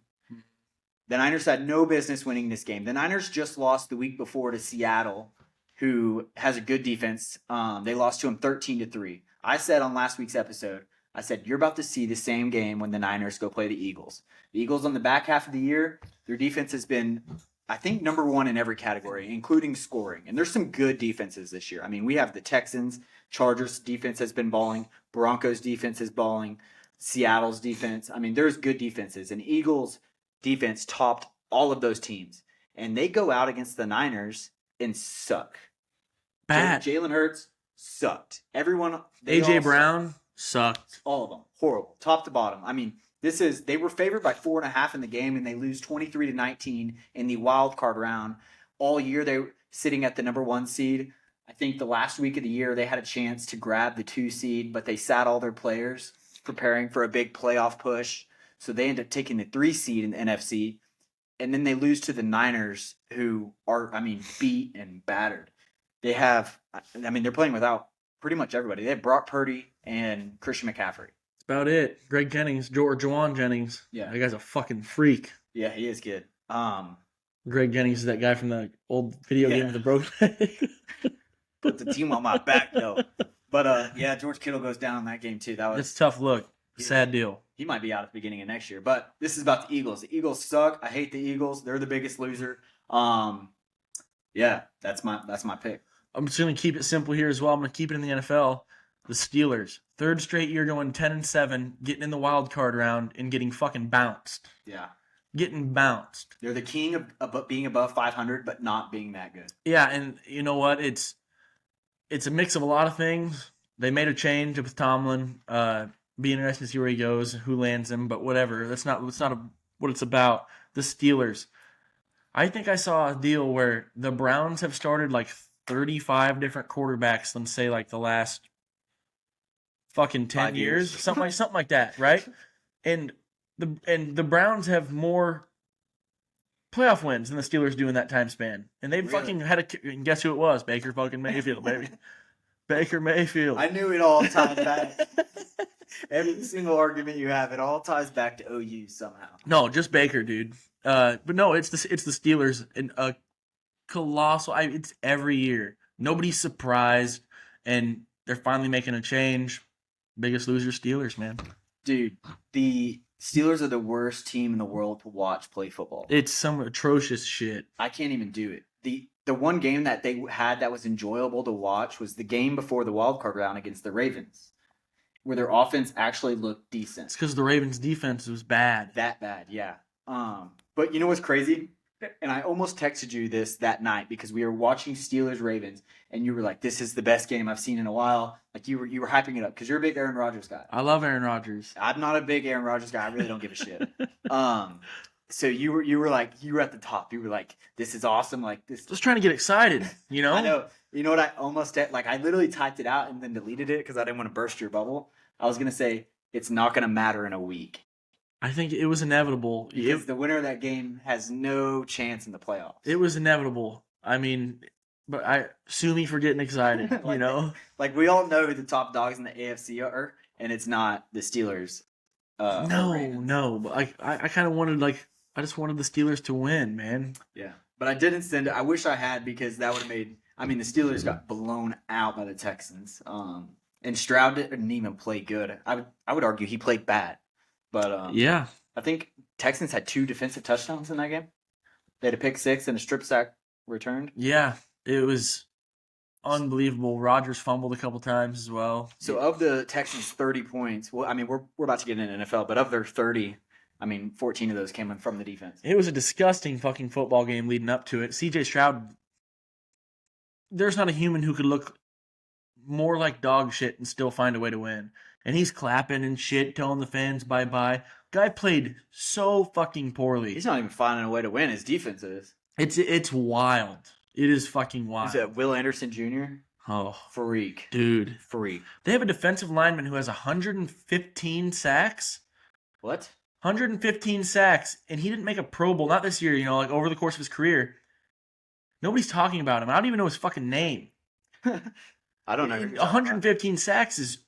The Niners had no business winning this game. The Niners just lost the week before to Seattle, who has a good defense. They lost to them 13-3. I said on last week's episode, I said, you're about to see the same game when the Niners go play the Eagles. The Eagles on the back half of the year, their defense has been, I think, number one in every category, including scoring. And there's some good defenses this year. I mean, we have the Texans, Chargers defense has been balling, Broncos defense is balling, Seattle's defense. I mean, there's good defenses. And Eagles defense topped all of those teams. And they go out against the Niners and suck. Bad. Jalen Hurts sucked. Everyone. AJ Brown sucked. All of them. Horrible. Top to bottom. I mean, they were favored by 4.5 in the game, and they lose 23-19 in the wild card round. All year they were sitting at the number 1 seed. I think the last week of the year they had a chance to grab the 2 seed, but they sat all their players preparing for a big playoff push. So they end up taking the 3 seed in the NFC, and then they lose to the Niners, who are, I mean, beat and battered. They have, I mean, they're playing without pretty much everybody. They have Brock Purdy and Christian McCaffrey. About it. Greg Jennings, Juwan Jennings. Yeah. That guy's a fucking freak. Yeah, he is good. Greg Jennings is that guy from the old video game with the broken leg. Put the team on my back, though. But, yeah, George Kittle goes down in that game, too. That's a tough look. Sad deal. He might be out at the beginning of next year. But this is about the Eagles. The Eagles suck. I hate the Eagles. They're the biggest loser. Yeah, that's my pick. I'm just going to keep it simple here as well. I'm going to keep it in the NFL. The Steelers. 3rd straight year going 10-7, getting in the wild card round and getting fucking bounced. Yeah. Getting bounced. They're the king of being above 500, but not being that good. Yeah, and you know what? It's a mix of a lot of things. They made a change with Tomlin. Be interesting to see where he goes, who lands him, but whatever. That's not what it's about. The Steelers. I think I saw a deal where the Browns have started like 35 different quarterbacks than say like the last fucking 10 years. something like that, right? And the Browns have more playoff wins than the Steelers do in that time span. And they've fucking had and guess who it was? Baker fucking Mayfield, baby. Baker Mayfield. I knew it all ties back. Every single argument you have, it all ties back to OU somehow. No, just Baker, dude. But no, it's the Steelers, and a colossal. It's every year. Nobody's surprised, and they're finally making a change. Biggest loser, Steelers, man. Dude, the Steelers are the worst team in the world to watch play football. It's some atrocious shit. I can't even do it. The one game that they had that was enjoyable to watch was the game before the wild card round against the Ravens, where their offense actually looked decent. It's because the Ravens' defense was bad. That bad, yeah. But you know what's crazy? And I almost texted you this that night because we were watching Steelers-Ravens, and you were like, "This is the best game I've seen in a while." Like you were hyping it up because you're a big Aaron Rodgers guy. I love Aaron Rodgers. I'm not a big Aaron Rodgers guy. I really don't give a shit. So you were like, you were at the top. You were like, "This is awesome!" Like this. Just trying to get excited, you know. I know. You know what? I almost like. I literally typed it out and then deleted it because I didn't want to burst your bubble. I was gonna say it's not gonna matter in a week. I think it was inevitable. Because the winner of that game has no chance in the playoffs. It was inevitable. I mean, but sue me for getting excited, like, you know? Like, we all know who the top dogs in the AFC are, and it's not the Steelers. No. But I kind of wanted, I just wanted the Steelers to win, man. Yeah. But I didn't send it. I wish I had because that would have made – I mean, the Steelers got blown out by the Texans. And Stroud didn't even play good. I would argue he played bad. But yeah, I think Texans had 2 defensive touchdowns in that game. They had a pick 6 and a strip sack returned. Yeah, it was unbelievable. Rodgers fumbled a couple times as well. So of the Texans' 30 points, well, I mean, we're about to get into NFL, but of their 30, I mean, 14 of those came in from the defense. It was a disgusting fucking football game leading up to it. CJ Stroud, there's not a human who could look more like dog shit and still find a way to win. And he's clapping and shit, telling the fans bye-bye. Guy played so fucking poorly. He's not even finding a way to win. His defense is. It's wild. It is fucking wild. Is that Will Anderson Jr.? Oh, Freak. dude. Freak. They have a defensive lineman who has 115 sacks. What? 115 sacks, and he didn't make a Pro Bowl. Not this year, like over the course of his career. Nobody's talking about him. I don't even know his fucking name. I don't know. 115 sacks is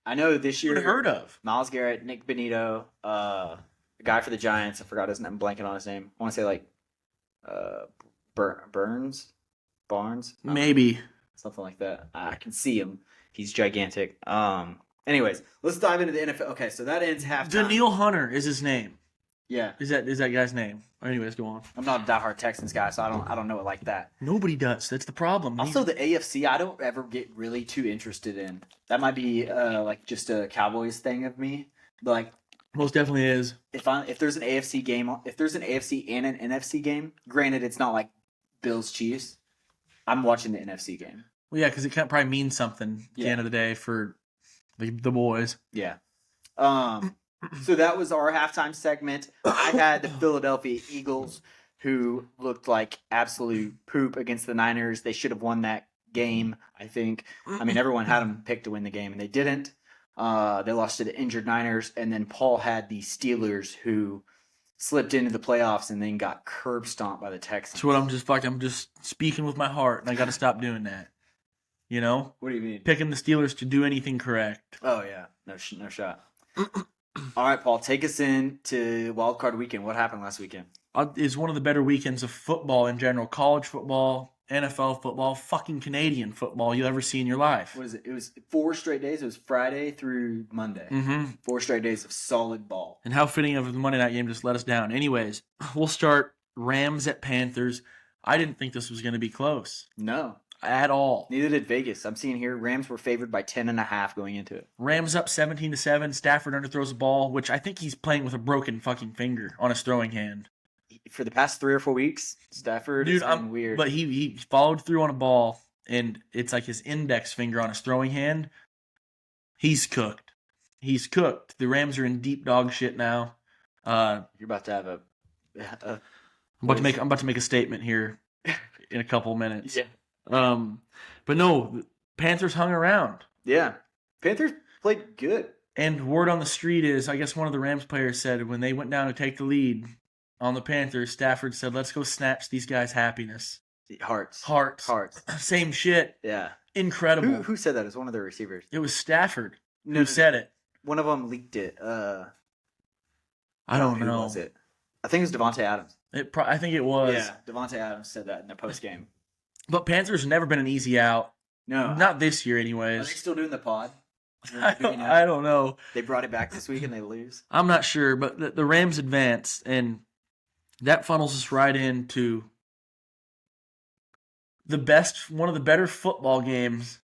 I know this year. unheard of. Myles Garrett, Nick Benito, the guy for the Giants. I forgot his name. I'm blanking on his name. I want to say Barnes, Maybe. something like that. I can see him. He's gigantic. Anyways, let's dive into the NFL. Okay, so that ends halftime. Danielle Hunter is his name. Yeah, Is that guy's name? Anyways, go on. I'm not a diehard Texans guy, so I don't know it like that. Nobody does. That's the problem. Also, the AFC, I don't ever get really too interested in. That might be like just a Cowboys thing of me. But like, most definitely is. if there's an AFC game, if there's an AFC and an NFC game, granted it's not like Bills Chiefs, I'm watching the NFC game. Well, yeah, because it probably means something at the end of the day for the boys. Yeah. So that was our halftime segment. I had the Philadelphia Eagles, who looked like absolute poop against the Niners. They should have won that game, I think. I mean, everyone had them picked to win the game, and they didn't. They lost to the injured Niners, and then Paul had the Steelers, who slipped into the playoffs and then got curb stomped by the Texans. That's what I'm just speaking with my heart, and I got to stop doing that. What do you mean? Picking the Steelers to do anything correct. Oh, yeah. No shot. All right, Paul, take us into Wild Card Weekend. What happened last weekend? Is one of the better weekends of football in general. College football, NFL football, fucking Canadian football you'll ever see in your life. What is it? It was 4 straight days. It was Friday through Monday. Mm-hmm. 4 straight days of solid ball. And how fitting of the Monday night game just let us down. Anyways, we'll start Rams at Panthers. I didn't think this was going to be close. No. At all. Neither did Vegas. I'm seeing here Rams were favored by 10.5 going into it. Rams up 17-7. Stafford underthrows the ball, which I think he's playing with a broken fucking finger on his throwing hand. For the past 3 or 4 weeks, Stafford has been weird. But he followed through on a ball, and it's like his index finger on his throwing hand. He's cooked. He's cooked. The Rams are in deep dog shit now. You're about to have I'm about to make a statement here in a couple minutes. Yeah. But no, Panthers hung around. Yeah. Panthers played good. And word on the street is, I guess one of the Rams players said when they went down to take the lead on the Panthers, Stafford said, "Let's go snatch these guys' happiness." Hearts. Same shit. Yeah. Incredible. Who said that? It was one of their receivers. It was Stafford who said it. One of them leaked it. I don't know. Who was it? I think it was Devontae Adams. I think it was. Yeah, Devontae Adams said that in the post game. But Panthers have never been an easy out. No. Not this year, Are anyways. they still doing the pod? I don't know. They brought it back this week and they lose. I'm not sure, but the Rams advance, and that funnels us right into one of the better football games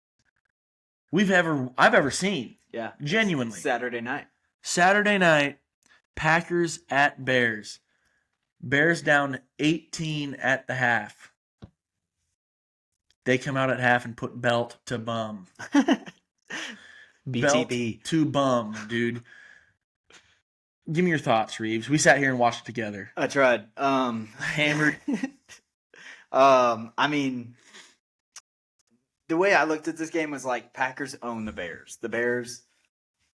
I've ever seen. Yeah. Genuinely. Saturday night, Packers at Bears. Bears down 18 at the half. They come out at half and put belt to bum. BTB. Belt to bum, dude. Give me your thoughts, Reeves. We sat here and watched it together. I tried. Hammered. I mean, the way I looked at this game was like Packers own the Bears. The Bears,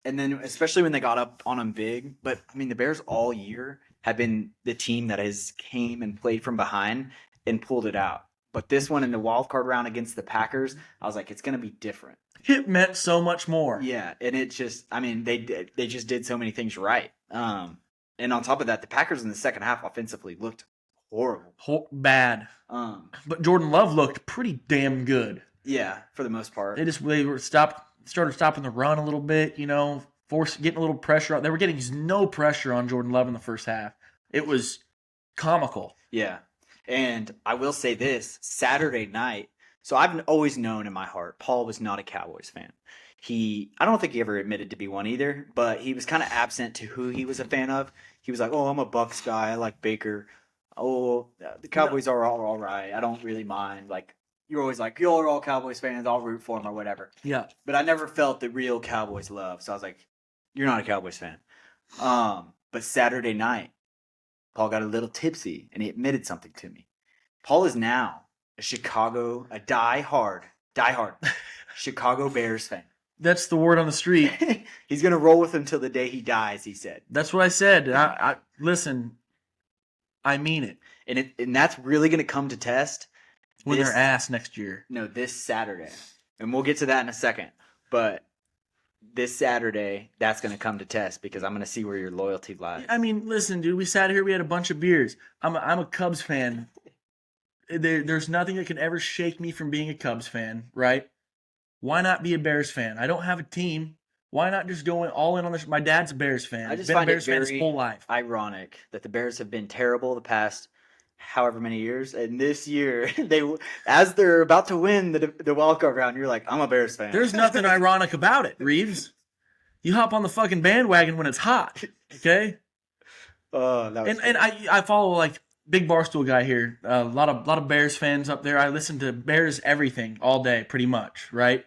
and then especially when they got up on them big. But I mean, the Bears all year have been the team that has came and played from behind and pulled it out. But this one in the wild card round against the Packers, I was like, it's going to be different. It meant so much more. Yeah, and it just, I mean, they just did so many things right. And on top of that, the Packers in the second half offensively looked horrible. Bad. But Jordan Love looked pretty damn good. Yeah, for the most part. They started stopping the run a little bit, getting a little pressure out. They were getting no pressure on Jordan Love in the first half. It was comical. Yeah. And I will say this, Saturday night, So I've always known in my heart, Paul was not a Cowboys fan. I don't think he ever admitted to be one either, but he was kind of absent to who he was a fan of. He was like, "Oh, I'm a Bucks guy. I like Baker. Oh, the Cowboys are all right. I don't really mind." Like you're always like, "You're all Cowboys fans. I'll root for them or whatever." Yeah. But I never felt the real Cowboys love. So I was like, "You're not a Cowboys fan." But Saturday night, Paul got a little tipsy and he admitted something to me. Paul is now a die-hard Chicago Bears fan. That's the word on the street. He's going to roll with him till the day he dies, he said. That's what I said. I listen, I mean it. And that's really going to come to test when they're ass next year. No, this Saturday. And we'll get to that in a second. But this Saturday, that's going to come to test because I'm going to see where your loyalty lies. I mean, listen, dude, we sat here, we had a bunch of beers. I'm a Cubs fan. There's nothing that can ever shake me from being a Cubs fan, right? Why not be a Bears fan? I don't have a team. Why not just go all in on this? My dad's a Bears fan. I just been find a Bears it fan very his whole life. ironic that the Bears have been terrible the past however many years, and this year as they're about to win the wild card round, you're like, I'm a Bears fan. There's nothing ironic about it, Reeves. You hop on the fucking bandwagon when it's hot, okay? That was and I follow like big Barstool guy here. A lot of Bears fans up there. I listen to Bears everything all day, pretty much, right?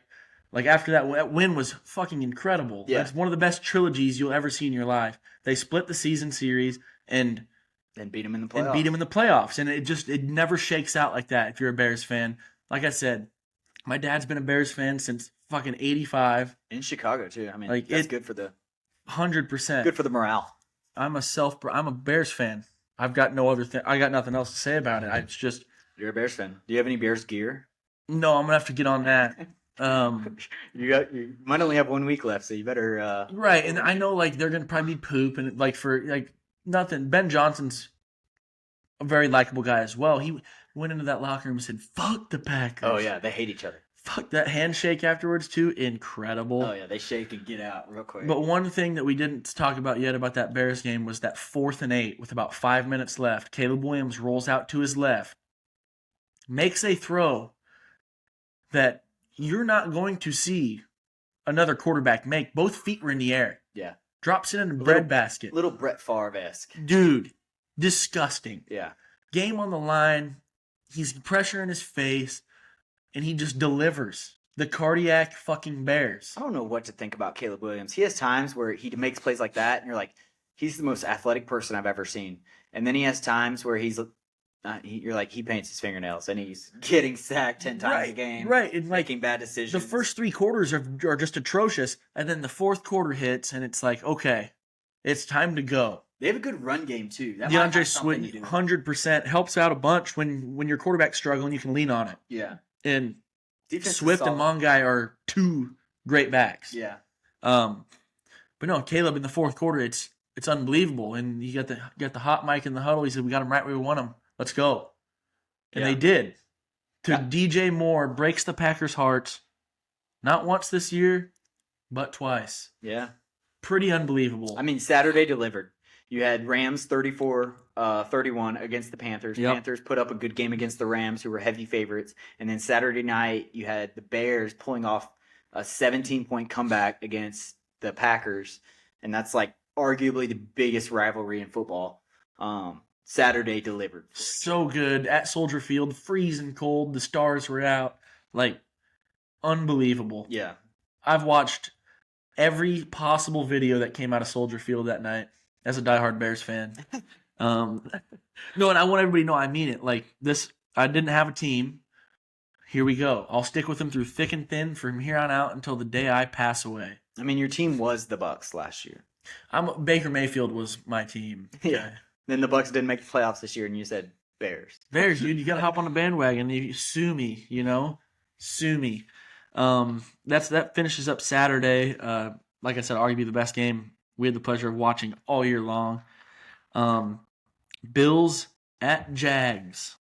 Like after that win was fucking incredible. Yeah. It's one of the best trilogies you'll ever see in your life. They split the season series and beat them in the playoffs. And it never shakes out like that if you're a Bears fan. Like I said, my dad's been a Bears fan since fucking 85. In Chicago too. I mean, like that's good for the 100%. Good for the morale. I'm a Bears fan. I've got no other thing. I got nothing else to say about it. It's just you're a Bears fan. Do you have any Bears gear? No, I'm gonna have to get on that. You might only have 1 week left, so you better. Right, and I know like they're gonna probably be poop and like for like nothing. Ben Johnson's a very likable guy as well. He went into that locker room and said, "Fuck the Packers." Oh yeah, they hate each other. Fuck that handshake afterwards too. Incredible. Oh yeah, they shake and get out real quick. But one thing that we didn't talk about yet about that Bears game was that 4th and 8 with about 5 minutes left. Caleb Williams rolls out to his left, makes a throw that you're not going to see another quarterback make. Both feet were in the air. Yeah. Drops it in a breadbasket. Little Brett Favre-esque. Dude, disgusting. Yeah. Game on the line. He's pressuring his face. And he just delivers. The cardiac fucking Bears. I don't know what to think about Caleb Williams. He has times where he makes plays like that, and you're like, he's the most athletic person I've ever seen. And then he has times where you're like, he paints his fingernails, and he's getting sacked 10 times a game. Right. And making bad decisions. The first 3 quarters are just atrocious. And then the 4th quarter hits, and it's like, okay, it's time to go. They have a good run game, too. That DeAndre Swift, 100%, helps out a bunch when your quarterback's struggling, you can lean on it. Yeah. And defense Swift and Mongai are 2 great backs. Yeah. But no, Caleb in the 4th quarter, it's unbelievable. And you got the hot mic in the huddle. He said, "We got him right where we want him. Let's go." And they did. DJ Moore breaks the Packers' hearts, not once this year, but twice. Yeah. Pretty unbelievable. I mean, Saturday delivered. You had Rams 34-31 against the Panthers. Yep. Panthers put up a good game against the Rams, who were heavy favorites. And then Saturday night, you had the Bears pulling off a 17-point comeback against the Packers. And that's like arguably the biggest rivalry in football. Saturday delivered. So good. At Soldier Field, freezing cold. The stars were out. Like, unbelievable. Yeah. I've watched every possible video that came out of Soldier Field that night. As a diehard Bears fan. No, and I want everybody to know I mean it. Like this, I didn't have a team. Here we go. I'll stick with them through thick and thin from here on out until the day I pass away. I mean, your team was the Bucks last year. Baker Mayfield was my team. Yeah. Then the Bucks didn't make the playoffs this year, and you said Bears. Bears, dude. You got to hop on the bandwagon. You sue me, Sue me. That finishes up Saturday. Like I said, arguably the best game we had the pleasure of watching all year long. Bills at Jags.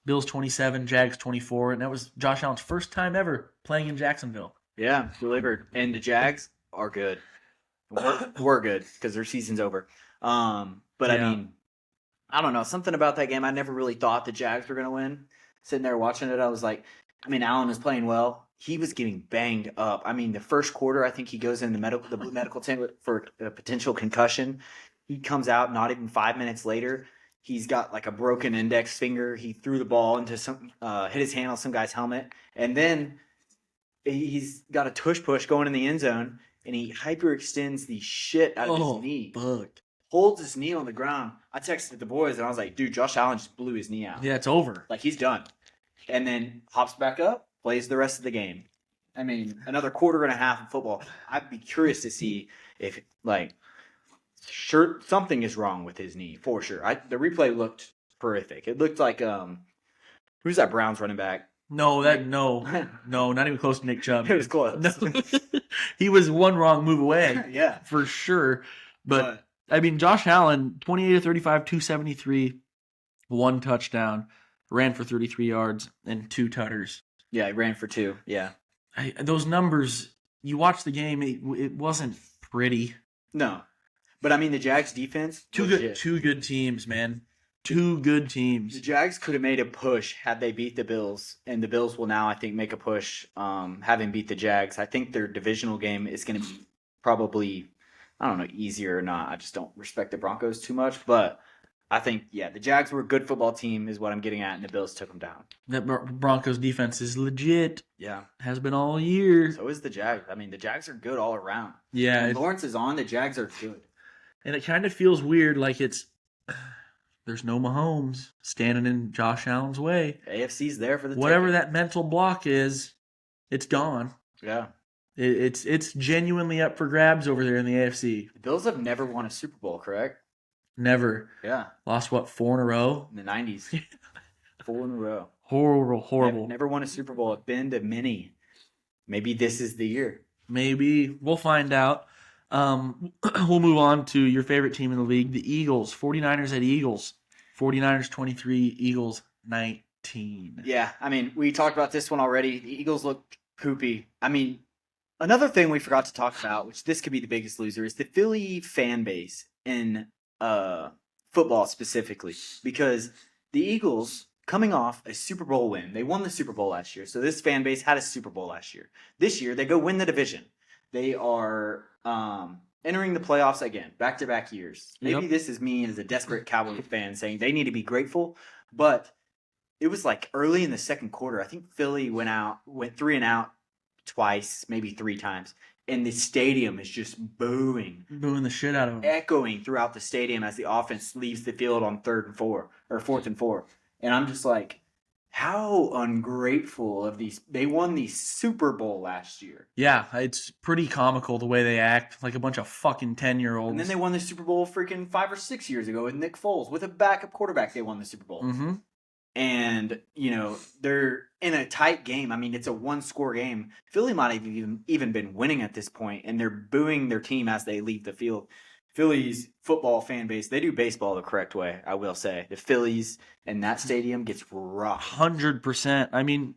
Bills 27, Jags 24, and that was Josh Allen's first time ever playing in Jacksonville. Yeah, delivered. And the Jags are good. We're good because their season's over. But yeah. I mean, I don't know. Something about that game, I never really thought the Jags were going to win. Sitting there watching it, I was like, I mean, Allen is playing well. He was getting banged up. I mean, the first quarter, I think he goes in the medical tent for a potential concussion. He comes out not even 5 minutes later. He's got like a broken index finger. He threw the ball into hit his hand on some guy's helmet, and then he's got a tush push going in the end zone, and he hyperextends the shit out of his knee. Fuck. Holds his knee on the ground. I texted the boys, and I was like, dude, Josh Allen just blew his knee out. Yeah, it's over. Like, he's done. And then hops back up, plays the rest of the game. I mean, another quarter and a half of football. I'd be curious to see if, like, something is wrong with his knee, for sure. The replay looked horrific. It looked like, who's that Browns running back? No, not even close to Nick Chubb. It was close. No. He was one wrong move away. Yeah. For sure. But I mean, Josh Allen, 28 of 35, 273, 1 touchdown, ran for 33 yards, and 2 tutters. Yeah, he ran for 2. Yeah. Those numbers, you watch the game, it wasn't pretty. No. But I mean, the Jags defense, Two good teams, man. 2 good teams. The Jags could have made a push had they beat the Bills, and the Bills will now, I think, make a push having beat the Jags. I think their divisional game is going to be probably, I don't know, easier or not. I just don't respect the Broncos too much, but I think, yeah, the Jags were a good football team is what I'm getting at, and the Bills took them down. That Broncos defense is legit. Yeah. Has been all year. So is the Jags. I mean, the Jags are good all around. Yeah. When Lawrence is on, the Jags are good. And it kind of feels weird, like there's no Mahomes standing in Josh Allen's way. AFC's there for the whatever taking. That mental block is, it's gone. Yeah. It's genuinely up for grabs over there in the AFC. The Bills have never won a Super Bowl, correct? Never. Yeah. Lost, 4 in a row? In the 90s. 4 in a row. Horrible. Never won a Super Bowl. It's been to many. Maybe this is the year. Maybe. We'll find out. We'll move on to your favorite team in the league, the Eagles. 49ers at Eagles. 49ers 23, Eagles 19. Yeah, I mean, we talked about this one already. The Eagles look poopy. I mean, another thing we forgot to talk about, which this could be the biggest loser, is the Philly fan base in football specifically. Because the Eagles, coming off a Super Bowl win, they won the Super Bowl last year. So this fan base had a Super Bowl last year. This year, they go win the division. They are entering the playoffs again, back-to-back years. Maybe this is me as a desperate Cowboys fan saying they need to be grateful, but it was like early in the second quarter. I think Philly went 3 and out twice, maybe 3 times, and the stadium is just booing the shit out of them, echoing throughout the stadium as the offense leaves the field on 4th and 4. And I'm just like, how ungrateful of these. They won the Super Bowl last year. Yeah, it's pretty comical the way they act, like a bunch of fucking 10-year-olds. And then they won the Super Bowl freaking 5 or 6 years ago with Nick Foles. With a backup quarterback, they won the Super Bowl. Mm-hmm. And, they're in a tight game. I mean, it's a 1-score game. Philly might have even been winning at this point, and they're booing their team as they leave the field. Phillies football fan base, they do baseball the correct way, I will say. The Phillies and that stadium gets rough. 100%. I mean,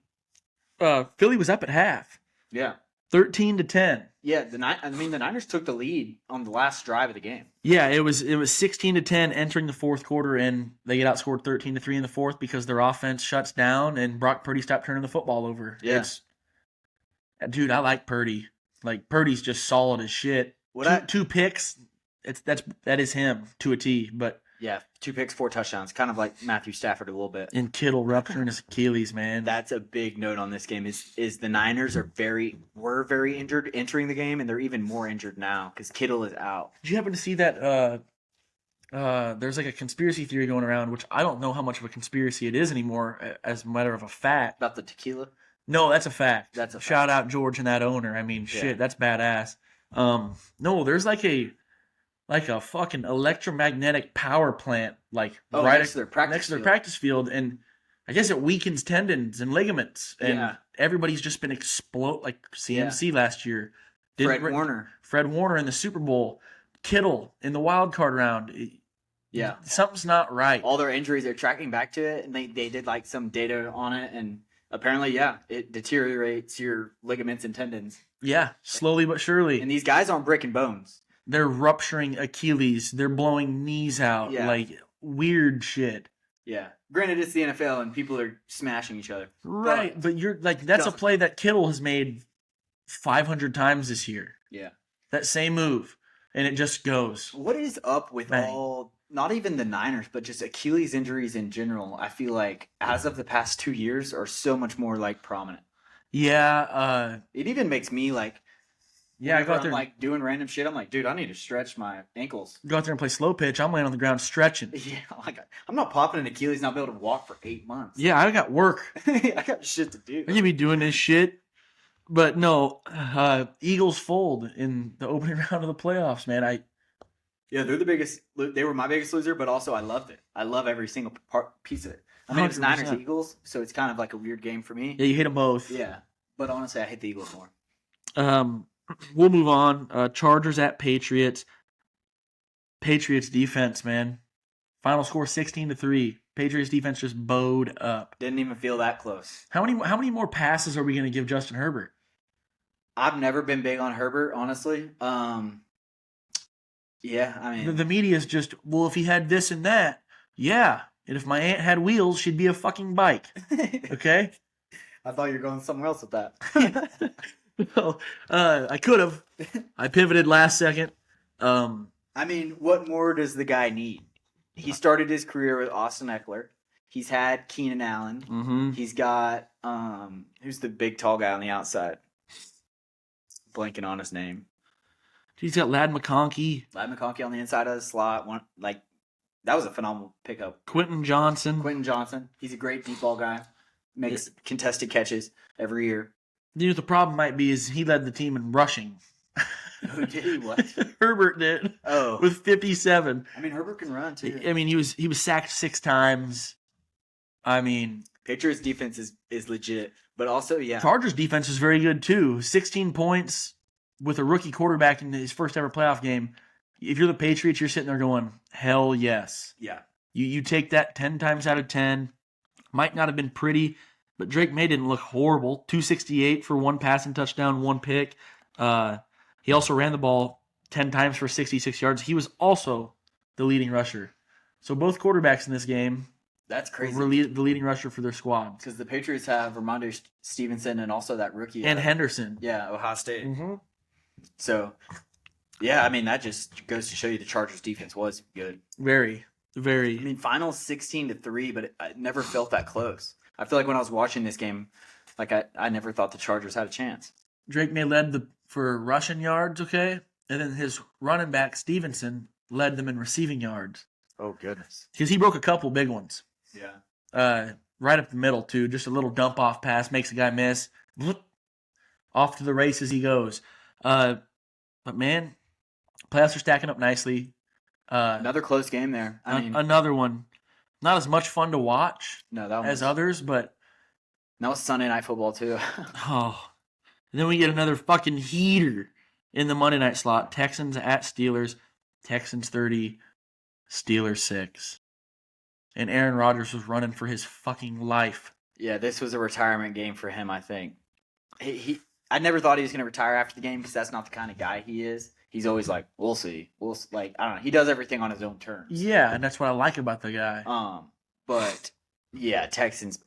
Philly was up at half. Yeah. 13-10. Yeah, the Niners took the lead on the last drive of the game. Yeah, it was 16-10 entering the fourth quarter, and they get outscored 13-3 in the fourth because their offense shuts down and Brock Purdy stopped turning the football over. Yeah. Dude, I like Purdy. Like, Purdy's just solid as shit. Two picks. That is him to a T, but yeah, 2 picks, 4 touchdowns, kind of like Matthew Stafford a little bit. And Kittle rupturing his Achilles, man. That's a big note on this game. Is the Niners were very injured entering the game, and they're even more injured now because Kittle is out. Did you happen to see that? There's like a conspiracy theory going around, which I don't know how much of a conspiracy it is anymore, as a matter of a fact. About the tequila? No, that's a fact. That's a fact. Shout out George and that owner. I mean, shit, that's badass. No, there's like a fucking electromagnetic power plant, right next to their practice field, and I guess it weakens tendons and ligaments, and everybody's just been like CMC last year. Fred Warner in the Super Bowl, Kittle in the wild card round. Yeah, something's not right. All their injuries, they're tracking back to it, and they did like some data on it, and apparently, it deteriorates your ligaments and tendons. Yeah, slowly but surely. And these guys aren't breaking bones. They're rupturing Achilles. They're blowing knees out. Yeah. Like, weird shit. Yeah. Granted, it's the NFL and people are smashing each other. Right, but you're like that's a play that Kittle has made 500 times this year. Yeah. That same move, and it just goes. What is up with Bang. not even the Niners, but just Achilles injuries in general? I feel like as of the past 2 years are so much more like prominent. Yeah, It even makes me like, I go out there I'm like doing random shit. I'm like, dude, I need to stretch my ankles. go out there and play slow pitch. I'm laying on the ground stretching. Yeah, like I'm not popping an Achilles and I'll be able to walk for 8 months. Yeah, I got work. I got shit to do. I'm gonna be doing this shit. But no, Eagles fold in the opening round of the playoffs, man. Yeah, they're the biggest. They were my biggest loser, but also I loved it. I love every single piece of it. I mean, it's 100%. Niners Eagles, so it's kind of like a weird game for me. Yeah, you hit them both. Yeah, but honestly, I hate the Eagles more. We'll move on. Chargers at Patriots. Patriots defense, man. Final score 16-3. Patriots defense just bowed up. Didn't even feel that close. How many more passes are we going to give Justin Herbert? I've never been big on Herbert, honestly. Yeah, I mean, The media is just, well, if he had this and that, yeah. And if my aunt had wheels, she'd be a fucking bike. Okay? I thought you were going somewhere else with that. Well, I could have. I pivoted last second. I mean, what more does the guy need? He started his career with Austin Eckler. He's had Keenan Allen. Mm-hmm. He's got who's the big tall guy on the outside? Blanking on his name. He's got Ladd McConkey. Ladd McConkey on the inside of the slot. That was a phenomenal pickup. Quentin Johnson. He's a great deep ball guy. Makes contested catches every year. You know what the problem might be is he led the team in rushing. Who did he? What? Herbert did. Oh, with 57. I mean, Herbert can run too. I mean, he was sacked 6 times. I mean, Patriots defense is legit, but also Chargers defense is very good too. 16 points with a rookie quarterback in his first ever playoff game. If you're the Patriots, you're sitting there going, hell yes. Yeah. You take that 10 times out of 10. Might not have been pretty, but Drake May didn't look horrible. 268 for 1 passing touchdown, 1 pick. He also ran the ball 10 times for 66 yards. He was also the leading rusher. So both quarterbacks in this game, that's crazy. were the leading rusher for their squad. Because the Patriots have Ramondre Stevenson and also that rookie. And Henderson. Yeah, Ohio State. Mm-hmm. So, yeah, I mean, that just goes to show you the Chargers defense was good. Very, very. I mean, final 16-3, but it never felt that close. I feel like when I was watching this game, like I never thought the Chargers had a chance. Drake May led for rushing yards, okay? And then his running back, Stevenson, led them in receiving yards. Oh, goodness. Because he broke a couple big ones. Yeah. Right up the middle, too. Just a little dump-off pass, makes a guy miss. Off to the races he goes. But, man, playoffs are stacking up nicely. Another close game there. I mean, another one. Not as much fun to watch as others, but... That was Sunday Night Football, too. Oh. And then we get another fucking heater in the Monday night slot. Texans at Steelers. Texans 30, Steelers 6. And Aaron Rodgers was running for his fucking life. Yeah, this was a retirement game for him, I think. I never thought he was going to retire after the game because that's not the kind of guy he is. He's always like, we'll see. Like, I don't know. He does everything on his own terms. Yeah, and that's what I like about the guy. But, yeah, Texans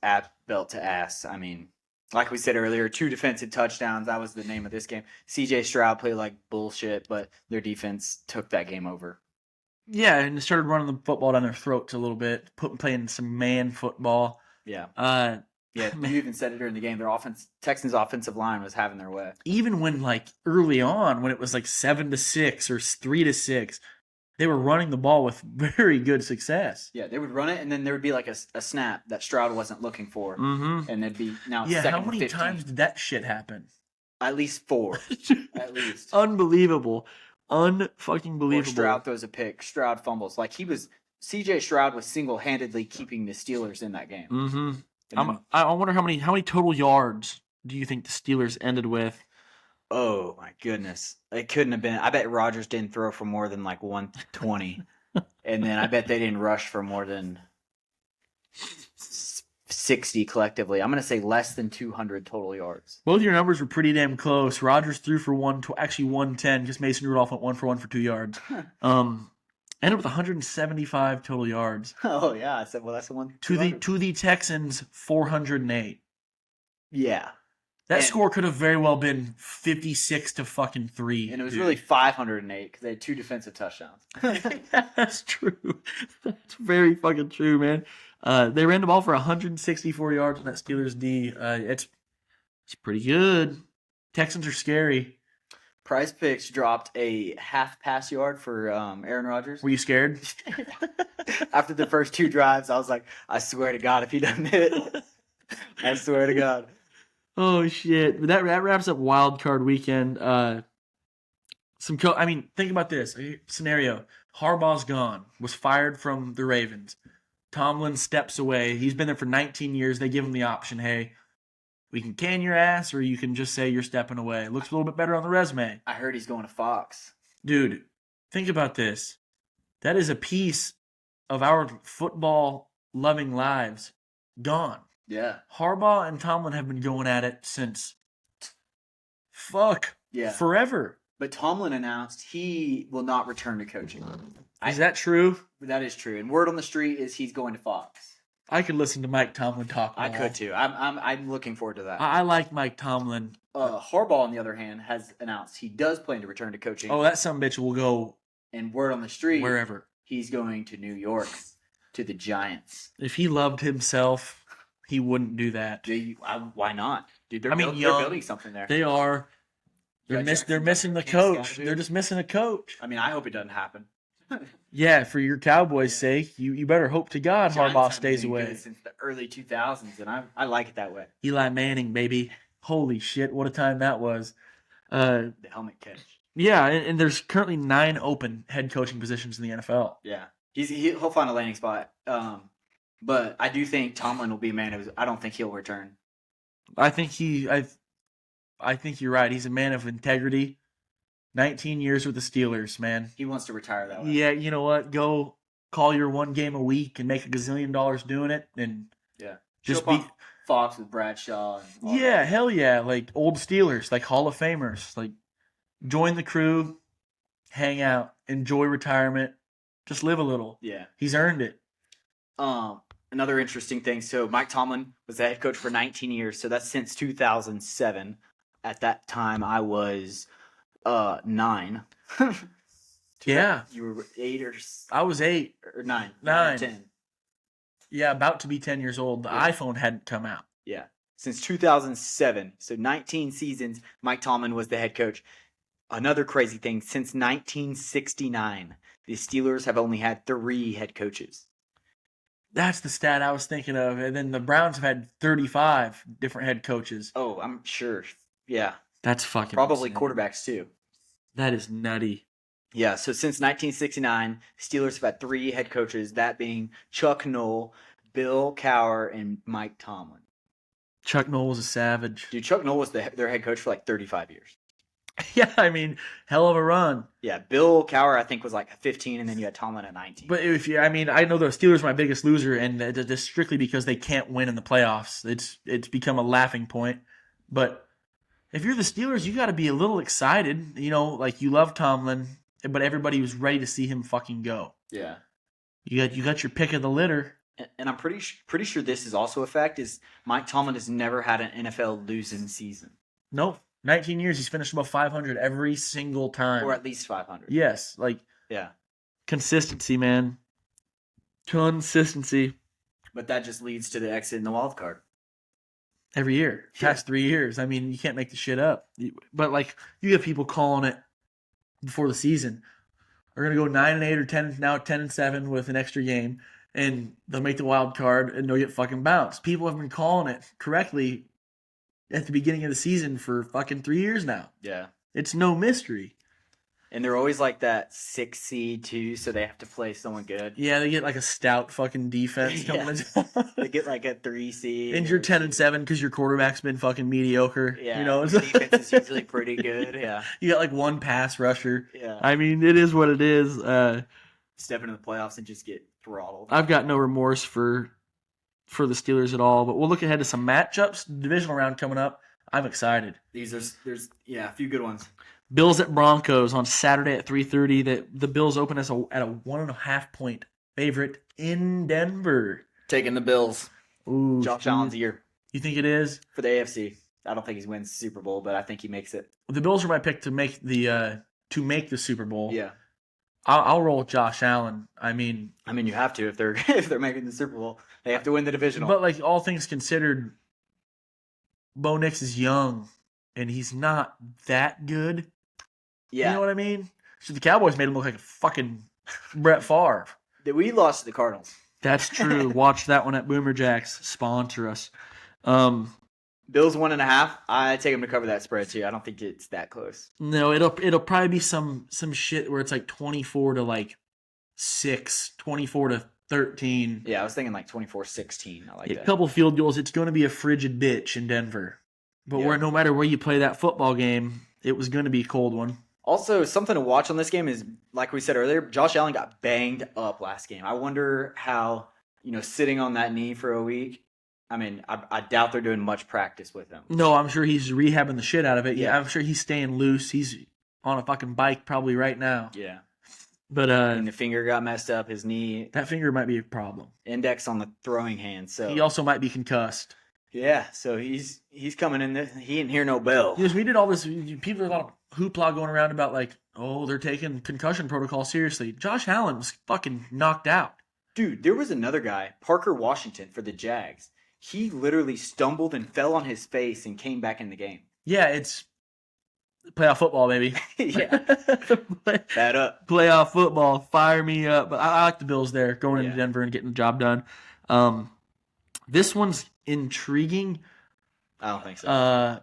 belt to ass. I mean, like we said earlier, 2 defensive touchdowns. That was the name of this game. C.J. Stroud played like bullshit, but their defense took that game over. Yeah, and they started running the football down their throats a little bit, playing some man football. Yeah. Yeah, you even said it during the game. Texans' offensive line was having their way. Even when early on, when it was 7-6 or 3-6, they were running the ball with very good success. Yeah, they would run it, and then there would be a snap that Stroud wasn't looking for, and it'd be now. Yeah, second how many 15. times did that shit happen? At least 4. At least. Unbelievable, unfucking believable. Or Stroud throws a pick. Stroud fumbles. C.J. Stroud was single-handedly keeping the Steelers in that game. Mm-hmm. I wonder how many total yards do you think the Steelers ended with? Oh my goodness, it couldn't have been. I bet Rodgers didn't throw for more than 120, and then I bet they didn't rush for more than 60 collectively. I'm gonna say less than 200 total yards. Both your numbers were pretty damn close. Rodgers threw for 110 because Mason Rudolph went 1 for 1 for 2 yards. Ended with 175 total yards. Oh yeah, I said, well, that's the one. To the Texans, 408. Yeah, That And- score could have very well been 56 to fucking 3. and it was dude. really 508 because they had 2 defensive touchdowns. That's true. That's very fucking true, man. They ran the ball for 164 yards on that Steelers D. It's pretty good. Texans are scary. Prize Picks dropped a half pass yard for Aaron Rodgers. Were you scared? After the first 2 drives, I was like, I swear to God, if he doesn't hit it, I swear to God. Oh shit! But that wraps up Wild Card Weekend. Think about this scenario: Harbaugh's gone, was fired from the Ravens. Tomlin steps away. He's been there for 19 years. They give him the option: hey, we can can your ass, or you can just say you're stepping away. Looks a little bit better on the resume. I heard he's going to Fox. Dude, think about this. That is a piece of our football-loving lives gone. Yeah. Harbaugh and Tomlin have been going at it since Yeah. forever. But Tomlin announced he will not return to coaching. Is that true? That is true. And word on the street is he's going to Fox. I could listen to Mike Tomlin talk. I could too. I'm looking forward to that. I like Mike Tomlin. Harbaugh, on the other hand, has announced he does plan to return to coaching. Oh, that sumbitch will go And word on the street, wherever. he's going to New York to the Giants. If he loved himself, he wouldn't do that. Why not? Dude, they're young. building something there. They are. They're missing the coach. They're just missing a coach. I mean, I hope it doesn't happen. Yeah, for your Cowboys' sake, you better hope to God Giants Harbaugh haven't stays been away. good since the early 2000s, and I like it that way. Eli Manning, baby. Holy shit, what a time that was. The helmet catch. Yeah, and there's currently 9 open head coaching positions in the NFL. Yeah, he'll find a landing spot. But I do think Tomlin will be a man. I don't think he'll return. I think you're right. He's a man of integrity. 19 years with the Steelers, man. He wants to retire that way. Yeah, you know what? Go call your 1 game a week and make $1 gazillion doing it, and Yeah. just Show up on Fox with Bradshaw. And all yeah, that. hell yeah, like old Steelers, like Hall of Famers, like join the crew, hang out, enjoy retirement, just live a little. Yeah. He's earned it. Another interesting thing. So Mike Tomlin was the head coach for 19 years. So that's since 2007. At that time, I was 9. Yeah. You were 8 I was 8. or 9. 9. Or 10. Yeah, about to be 10 years old. The Yeah. iPhone hadn't come out. Yeah. Since 2007. So 19 seasons, Mike Tomlin was the head coach. Another crazy thing, since 1969, the Steelers have only had 3 head coaches. That's the stat I was thinking of. And then the Browns have had 35 different head coaches. Oh, I'm sure. Yeah. That's fucking Probably insane. quarterbacks too. That is nutty. Yeah, so since 1969, Steelers have had 3 head coaches, that being Chuck Noll, Bill Cowher, and Mike Tomlin. Chuck Noll was a savage. Dude, Chuck Noll was their head coach for like 35 years. Yeah, I mean, hell of a run. Yeah, Bill Cowher, I think, was like 15, and then you had Tomlin at 19. But I know the Steelers are my biggest loser, and that's strictly because they can't win in the playoffs. It's become a laughing point. But if you're the Steelers, you got to be a little excited. You know, like you love Tomlin, but everybody was ready to see him fucking go. Yeah. You got your pick of the litter. And I'm pretty sure this is also a fact, is Mike Tomlin has never had an NFL losing season. Nope. 19 years, he's finished above 500 every single time. Or at least 500. Yes, like Yeah. consistency, man. Consistency. But that just leads to the exit in the wild card. Every year. Yeah. Past 3 years. I mean, you can't make the shit up. But, like, you have people calling it before the season. We're going to go 9-8 or 10, now 10-7 with an extra game. And they'll make the wild card and they'll get fucking bounced. People have been calling it correctly at the beginning of the season for fucking 3 years now. Yeah. It's no mystery. And they're always like that 6 seed too, so they have to play someone good. Yeah, they get like a stout fucking defense coming in. They get like a 3 seed. And you're 10-7 because your quarterback's been fucking mediocre. Yeah. You know, the defense is usually pretty good. Yeah. you got like 1 pass rusher. Yeah. I mean, it is what it is. Step into the playoffs and just get throttled. I've got no remorse for the Steelers at all, but we'll look ahead to some matchups. Divisional round coming up. I'm excited. There's a few good ones. Bills at Broncos on Saturday at 3:30. The Bills open at a 1.5 point favorite in Denver. Taking the Bills. Ooh, Josh Allen's year you think it is? for the AFC. I don't think he wins the Super Bowl, but I think he makes it. The Bills are my pick to make the Super Bowl. Yeah. I'll roll with Josh Allen. I mean, you have to if they're making the Super Bowl. They have to win the divisional. But like all things considered, Bo Nix is young and he's not that good. Yeah. You know what I mean? So the Cowboys made him look like a fucking Brett Favre. We lost to the Cardinals. That's true. Watch that one at Boomer Jacks. Sponsor us. Bills 1.5. I take them to cover that spread too. I don't think it's that close. No, it'll probably be some shit where it's like 24 to like 6, 24 to 13. Yeah, I was thinking like 24-16. I like that. A couple field goals. It's going to be a frigid bitch in Denver. But Yeah. no matter where you play that football game, it was going to be a cold one. Also, something to watch on this game is, like we said earlier, Josh Allen got banged up last game. I wonder how, sitting on that knee for a week. I mean, I doubt they're doing much practice with him. No, I'm sure he's rehabbing the shit out of it. Yeah, Yeah. I'm sure he's staying loose. He's on a fucking bike probably right now. Yeah. But And the finger got messed up, his knee, that finger might be a problem. index on the throwing hand. So He also might be concussed. yeah, so he's coming in there. He didn't hear no bell. Because we did all this, people a lot of hoopla going around about like, oh, they're taking concussion protocol seriously. Josh Allen was fucking knocked out. Dude, there was another guy, Parker Washington for the Jags. He literally stumbled and fell on his face and came back in the game. Yeah, it's playoff football, baby. Yeah. Bad up. Playoff football, fire me up. But I like the Bills there, going into Yeah. Denver and getting the job done. This one's intriguing. I don't think so.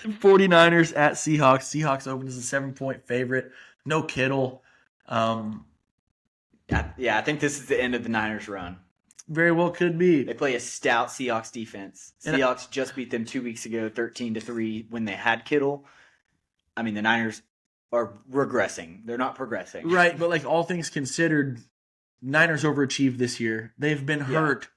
49ers at Seahawks. Seahawks open as a 7-point favorite. No Kittle. I think this is the end of the Niners' run. Very well could be. They play a stout Seahawks defense. And Seahawks just beat them 2 weeks ago, 13-3, when they had Kittle. I mean, the Niners are regressing. They're not progressing. Right, but like all things considered, Niners overachieved this year. They've been hurt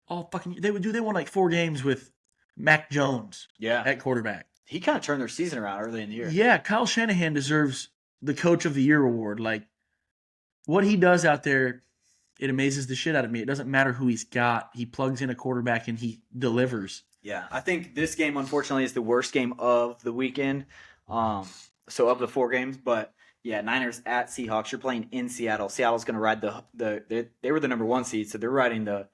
all fucking. They won like 4 games with Mac Jones Yeah. at quarterback. He kind of turned their season around early in the year. Yeah, Kyle Shanahan deserves the Coach of the Year award. Like what he does out there, it amazes the shit out of me. It doesn't matter who he's got. He plugs in a quarterback and he delivers. Yeah, I think this game, unfortunately, is the worst game of the weekend. So of the 4 games, but yeah, Niners at Seahawks. You're playing in Seattle. Seattle's going to ride they were the number 1 seed, so they're riding the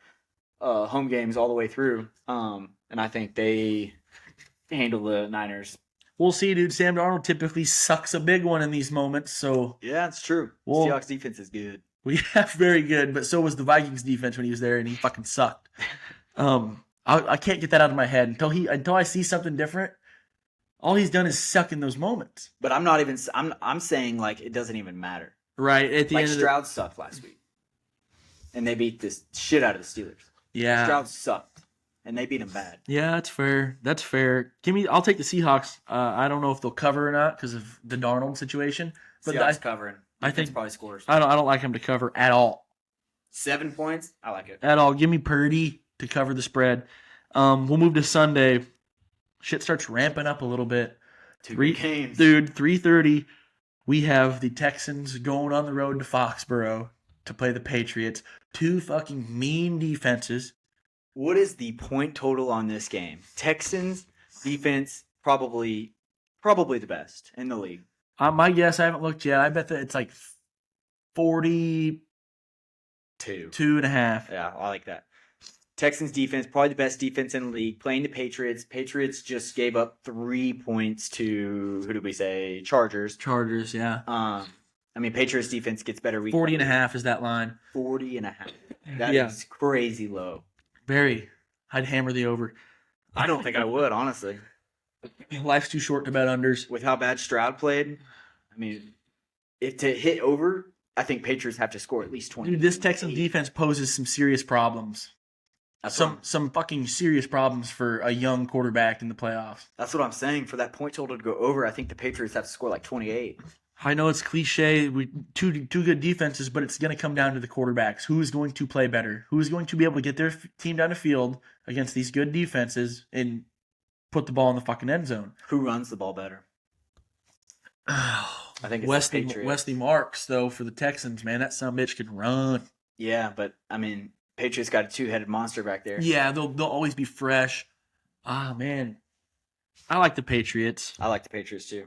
home games all the way through. And I think they handle the Niners. We'll see, dude. Sam Darnold typically sucks a big one in these moments, so Yeah, it's true. Well- Seahawks defense is good. we have very good, but so was the Vikings defense when he was there, and he fucking sucked. I can't get that out of my head until I see something different. All he's done is suck in those moments. But I'm not even. I'm saying like it doesn't even matter. Right at the Like end of Stroud sucked last week, and they beat this shit out of the Steelers. yeah, Stroud sucked, and they beat him bad. yeah, that's fair. That's fair. I'll take the Seahawks. I don't know if they'll cover or not because of the Darnold situation, but Seahawks covering. I Defense think- probably scores. I don't like him to cover at all. 7 points. I like it. At all. Give me Purdy to cover the spread. We'll move to Sunday. Shit starts ramping up a little bit. 2 good games. Dude, 3:30. We have the Texans going on the road to Foxborough to play the Patriots. 2 fucking mean defenses. What is the point total on this game? Texans defense probably the best in the league. My guess, I haven't looked yet. I bet that it's like 42 2. and a half. Yeah, I like that. Texans defense, probably the best defense in the league, playing the Patriots. Patriots just gave up 3 points to, who did we say? Chargers. Chargers, yeah. I mean, Patriots defense gets better week. 40 and a half is that line. 40 and a half. That Yeah. is crazy low. Very. I'd hammer the over. I don't think I would, honestly. Life's too short to bet unders. With how bad Stroud played, I mean, if to hit over, I think Patriots have to score at least 20. Dude, this Texans defense poses some serious problems. That's what Some fucking serious problems for a young quarterback in the playoffs. That's what I'm saying. For that point total to go over, I think the Patriots have to score like 28. I know it's cliche, two good defenses, but it's going to come down to the quarterbacks. Who is going to play better? Who is going to be able to get their team down the field against these good defenses and put the ball in the fucking end zone? Who runs the ball better? I think it's Wesley, the Patriots. Wesley Marks, though, for the Texans, man, that sumbitch can run. Yeah, but I mean, Patriots got a two-headed monster back there. Yeah, they'll always be fresh. Ah, man. I like the Patriots. I like the Patriots too.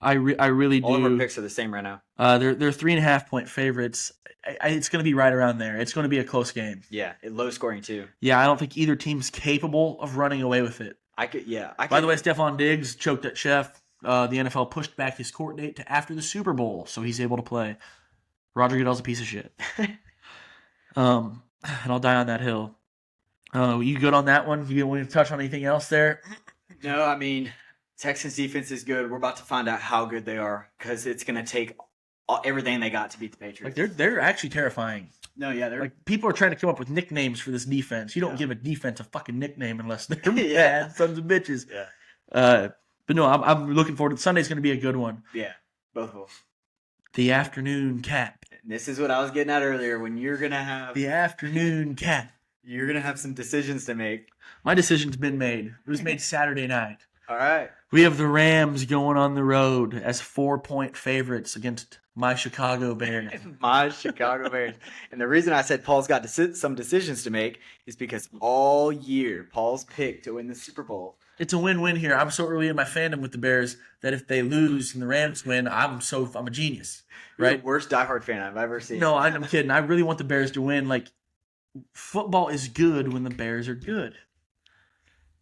I really do. All of our picks are the same right now. They're 3.5 point favorites. It's going to be right around there. It's going to be a close game. Yeah, low scoring too. Yeah, I don't think either team's capable of running away with it. I could. By the way, Stephon Diggs choked at Chef. The NFL pushed back his court date to after the Super Bowl, so he's able to play. Roger Goodell's a piece of shit. And I'll die on that hill. You good on that one? You want to touch on anything else there? No, I mean, Texans defense is good. We're about to find out how good they are because it's going to take everything they got to beat the Patriots. Like they're actually terrifying. No, yeah, they're like people are trying to come up with nicknames for this defense. You don't give a defense a fucking nickname unless they're Yeah. bad sons of bitches. Yeah. But no, I'm looking forward to Sunday's going to be a good one. Yeah, both of them. The afternoon cap. And this is what I was getting at earlier. When you're gonna have The afternoon cap. you're gonna have some decisions to make. My decision's been made. It was made Saturday night. All right. We have the Rams going on the road as 4-point favorites against my Chicago Bears. My Chicago Bears. And the reason I said Paul's got some decisions to make is because all year Paul's picked to win the Super Bowl. It's a win-win here. I'm so early in my fandom with the Bears that if they lose and the Rams win, I'm a genius. You're Right? the worst diehard fan I've ever seen. No, I'm kidding. I really want the Bears to win. Like, football is good when the Bears are good.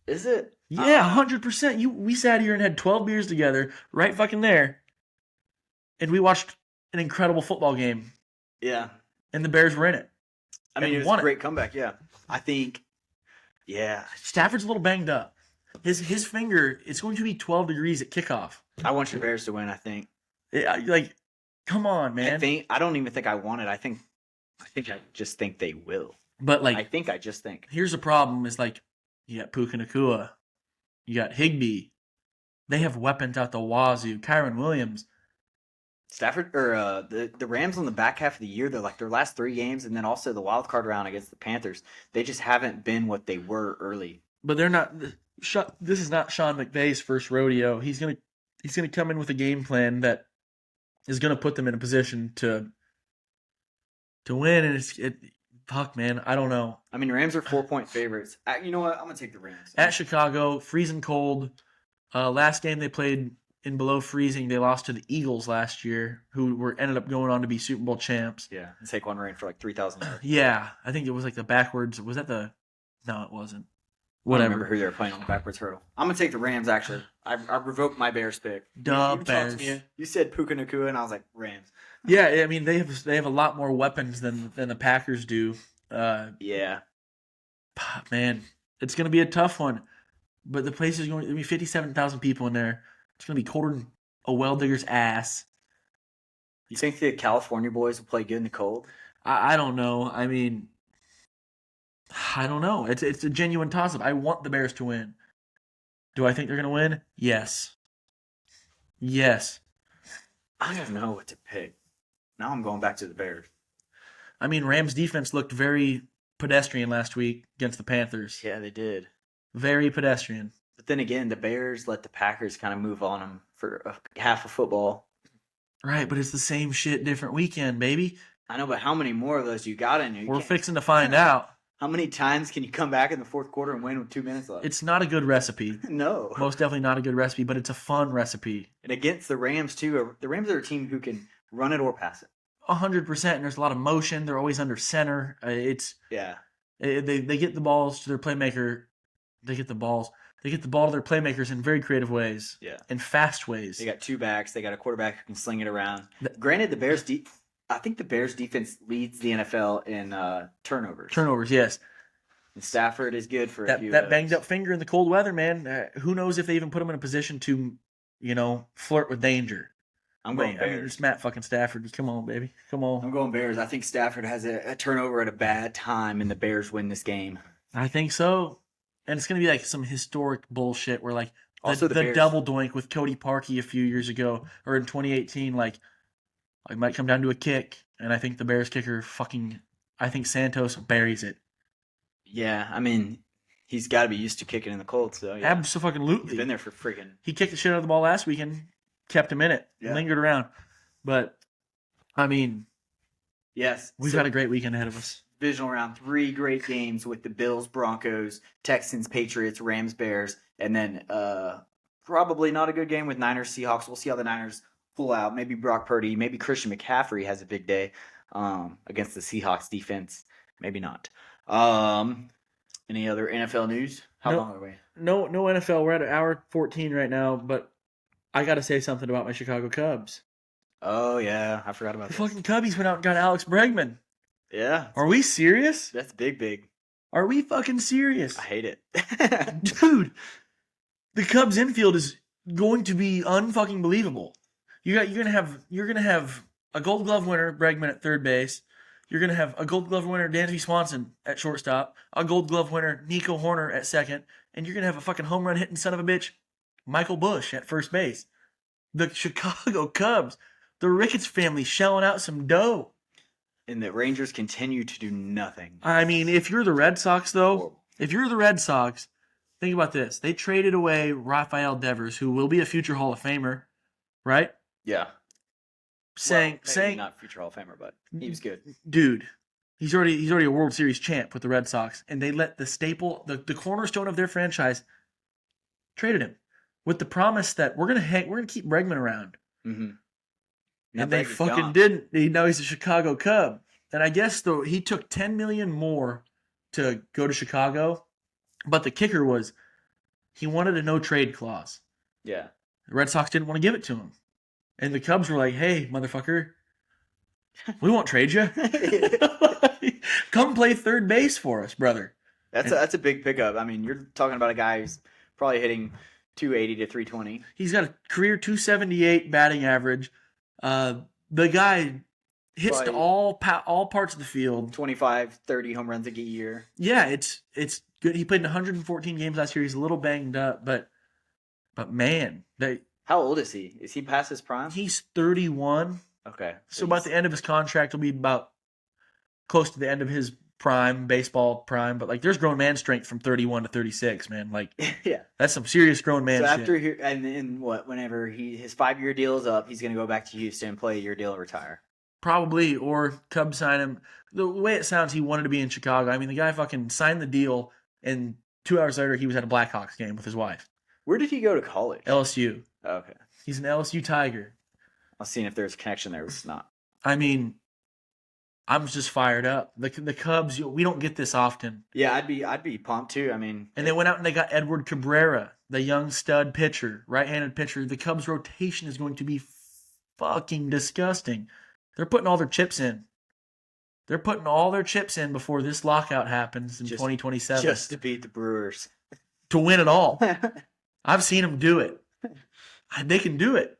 Is it? Yeah, 100%. We sat here and had 12 beers together, right fucking there, and we watched an incredible football game, Yeah. and the Bears were in it. I mean, And it was won a it. great comeback. Yeah. I think. Yeah. Stafford's a little banged up. His finger, it's going to be 12 degrees at kickoff. I want your Bears to win. I think. Like, come on, man. I don't even think I want it. I just think they will. But, like, I just think. here's the problem is, like, you got Puka Nacua. You got Higbee. They have weapons out the wazoo. Kyron Williams. Stafford or the Rams on the back half of the year, they're like their last 3 games, and then also the wild card round against the Panthers. They just haven't been what they were early. But they're not. This is not Sean McVay's first rodeo. He's gonna come in with a game plan that is gonna put them in a position to win. And fuck, man, I don't know. I mean, Rams are 4-point favorites. You know what? I'm gonna take the Rams. At Chicago, freezing cold. Last game they played in below freezing, they lost to the Eagles last year, who ended up going on to be Super Bowl champs. Yeah, and Saquon ran for like 3,000 yards. Yeah, I think it was like the backwards. Was that the? No, it wasn't. I don't Whatever. remember who they were playing on the backwards hurdle. I'm gonna take the Rams. Actually, I revoked my Bears pick. Duh, You talked Bears. to me, you said Puka Nacua, and I was like Rams. Yeah, I mean they have a lot more weapons than the Packers do. Yeah, Man, it's gonna be a tough one. But the place is going to be 57,000 people in there. It's gonna be colder than a well digger's ass. you think the California boys will play good in the cold? I don't know. I mean, I don't know. It's a genuine toss up. I want the Bears to win. Do I think they're gonna win? Yes. Yes. I don't know what to pick. Now I'm going back to the Bears. I mean, Rams defense looked very pedestrian last week against the Panthers. Yeah, they did. Very pedestrian. But then again, the Bears let the Packers kind of move on them for half of football. Right, but it's the same shit, different weekend, baby. I know, but how many more of those you got in you? We're fixing to find out. How many times can you come back in the fourth quarter and win with 2 minutes left? It's not a good recipe. No. Most definitely not a good recipe, but it's a fun recipe. And against the Rams, too. The Rams are a team who can run it or pass it. 100%, and there's a lot of motion. They're always under center. Yeah. They get the balls to their playmaker. They get the balls to their playmakers in very creative ways. Yeah. In fast ways. They got 2 backs. They got a quarterback who can sling it around. Granted, I think the Bears defense leads the NFL in turnovers. Turnovers, yes. And Stafford is good for a few. That banged up finger in the cold weather, man. Who knows if they even put him in a position to, flirt with danger. I'm going I mean, Bears. it's Matt fucking Stafford. Come on, baby. Come on. I'm going Bears. I think Stafford has a turnover at a bad time, and the Bears win this game. I think so. And it's going to be like some historic bullshit where, like, Also, the the Bears- double doink with Cody Parkey a few years ago, or in 2018, like, it might come down to a kick. And I think the Bears kicker I think Santos buries it. Yeah, I mean, he's got to be used to kicking in the cold, so yeah. Absolutely. He's been there for freaking... He kicked the shit out of the ball last weekend. kept him in it, Yeah. lingered around. But, I mean, Yes. we've So, got a great weekend ahead of us. divisional round, 3 great games with the Bills, Broncos, Texans, Patriots, Rams, Bears, and then probably not a good game with Niners, Seahawks. We'll see how the Niners pull out. Maybe Brock Purdy, maybe Christian McCaffrey has a big day against the Seahawks defense. Maybe not. Any other NFL news? How No. long are we? No NFL. We're at hour 14 right now, but I got to say something about my Chicago Cubs. Oh, yeah. I forgot about The this. fucking Cubbies went out and got Alex Bregman. Yeah. Are we serious? That's big. Are we fucking serious? I hate it. Dude, the Cubs infield is going to be unfucking believable. You're gonna have a Gold Glove winner, Bregman at third base. You're gonna have a Gold Glove winner, Dansby Swanson at shortstop. A Gold Glove winner, Nico Horner at second, and you're gonna have a fucking home run hitting son of a bitch, Michael Busch at first base. The Chicago Cubs, the Ricketts family shelling out some dough. And the Rangers continue to do nothing. I mean, if you're the Red Sox, though, think about this. They traded away Rafael Devers, who will be a future Hall of Famer, right? Yeah. Saying, not future Hall of Famer, but he was good. dude, he's already a World Series champ with the Red Sox, and they let the staple, the cornerstone of their franchise, traded him with the promise that we're gonna keep Bregman around. Mm-hmm. And they fucking didn't. Now he's a Chicago Cub. And I guess, though, he took $10 million more to go to Chicago. But the kicker was he wanted a no-trade clause. Yeah. The Red Sox didn't want to give it to him. And the Cubs were like, hey, motherfucker, we won't trade you. Come play third base for us, brother. That's a big pickup. I mean, you're talking about a guy who's probably hitting 280 to 320. He's got a career 278 batting average. The guy hits to all parts of the field. 25, 30 home runs a year. Yeah, it's good. He played in 114 games last year. He's a little banged up, but man, how old is he? Is he past his prime? He's 31. Okay. So about the end of his contract will be about close to the end of his prime, baseball prime. But like, there's grown man strength from 31 to 36, man. Like, yeah, that's some serious grown man. So shit. after here, and then whenever his 5-year deal is up, he's gonna go back to Houston, play a year deal, and retire. Probably, or Cubs sign him. The way it sounds, he wanted to be in Chicago. I mean, the guy fucking signed the deal, and 2 hours later, he was at a Blackhawks game with his wife. Where did he go to college? LSU. Oh, okay. He's an LSU Tiger. I was seeing if there's a connection there. It's not. I mean, I'm just fired up. The Cubs, we don't get this often. Yeah, I'd be pumped too. I mean, and they went out and they got Edward Cabrera, the young stud pitcher, right-handed pitcher. The Cubs rotation is going to be fucking disgusting. They're putting all their chips in. They're putting all their chips in before this lockout happens in 2027. Just to beat the Brewers. To win it all. I've seen them do it. They can do it.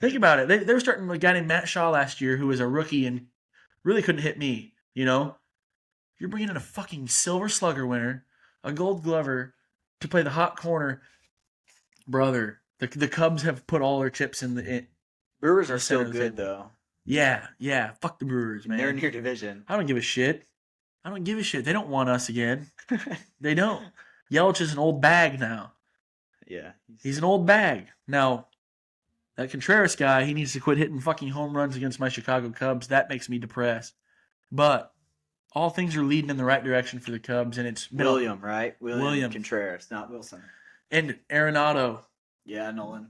Think about it. They were starting with a guy named Matt Shaw last year who was a rookie and really couldn't hit me, you know? You're bringing in a fucking Silver Slugger winner, a Gold Glover to play the hot corner. Brother, the Cubs have put all their chips in the... Brewers are still good, though. Yeah. Fuck the Brewers, man. They're in your division. I don't give a shit. They don't want us again. They don't. Yelich is an old bag now. Yeah. He's an old bag. Now, that Contreras guy, he needs to quit hitting fucking home runs against my Chicago Cubs. That makes me depressed. But all things are leading in the right direction for the Cubs, and it's William, right? William Contreras, not Wilson. And Arenado. Yeah, Nolan.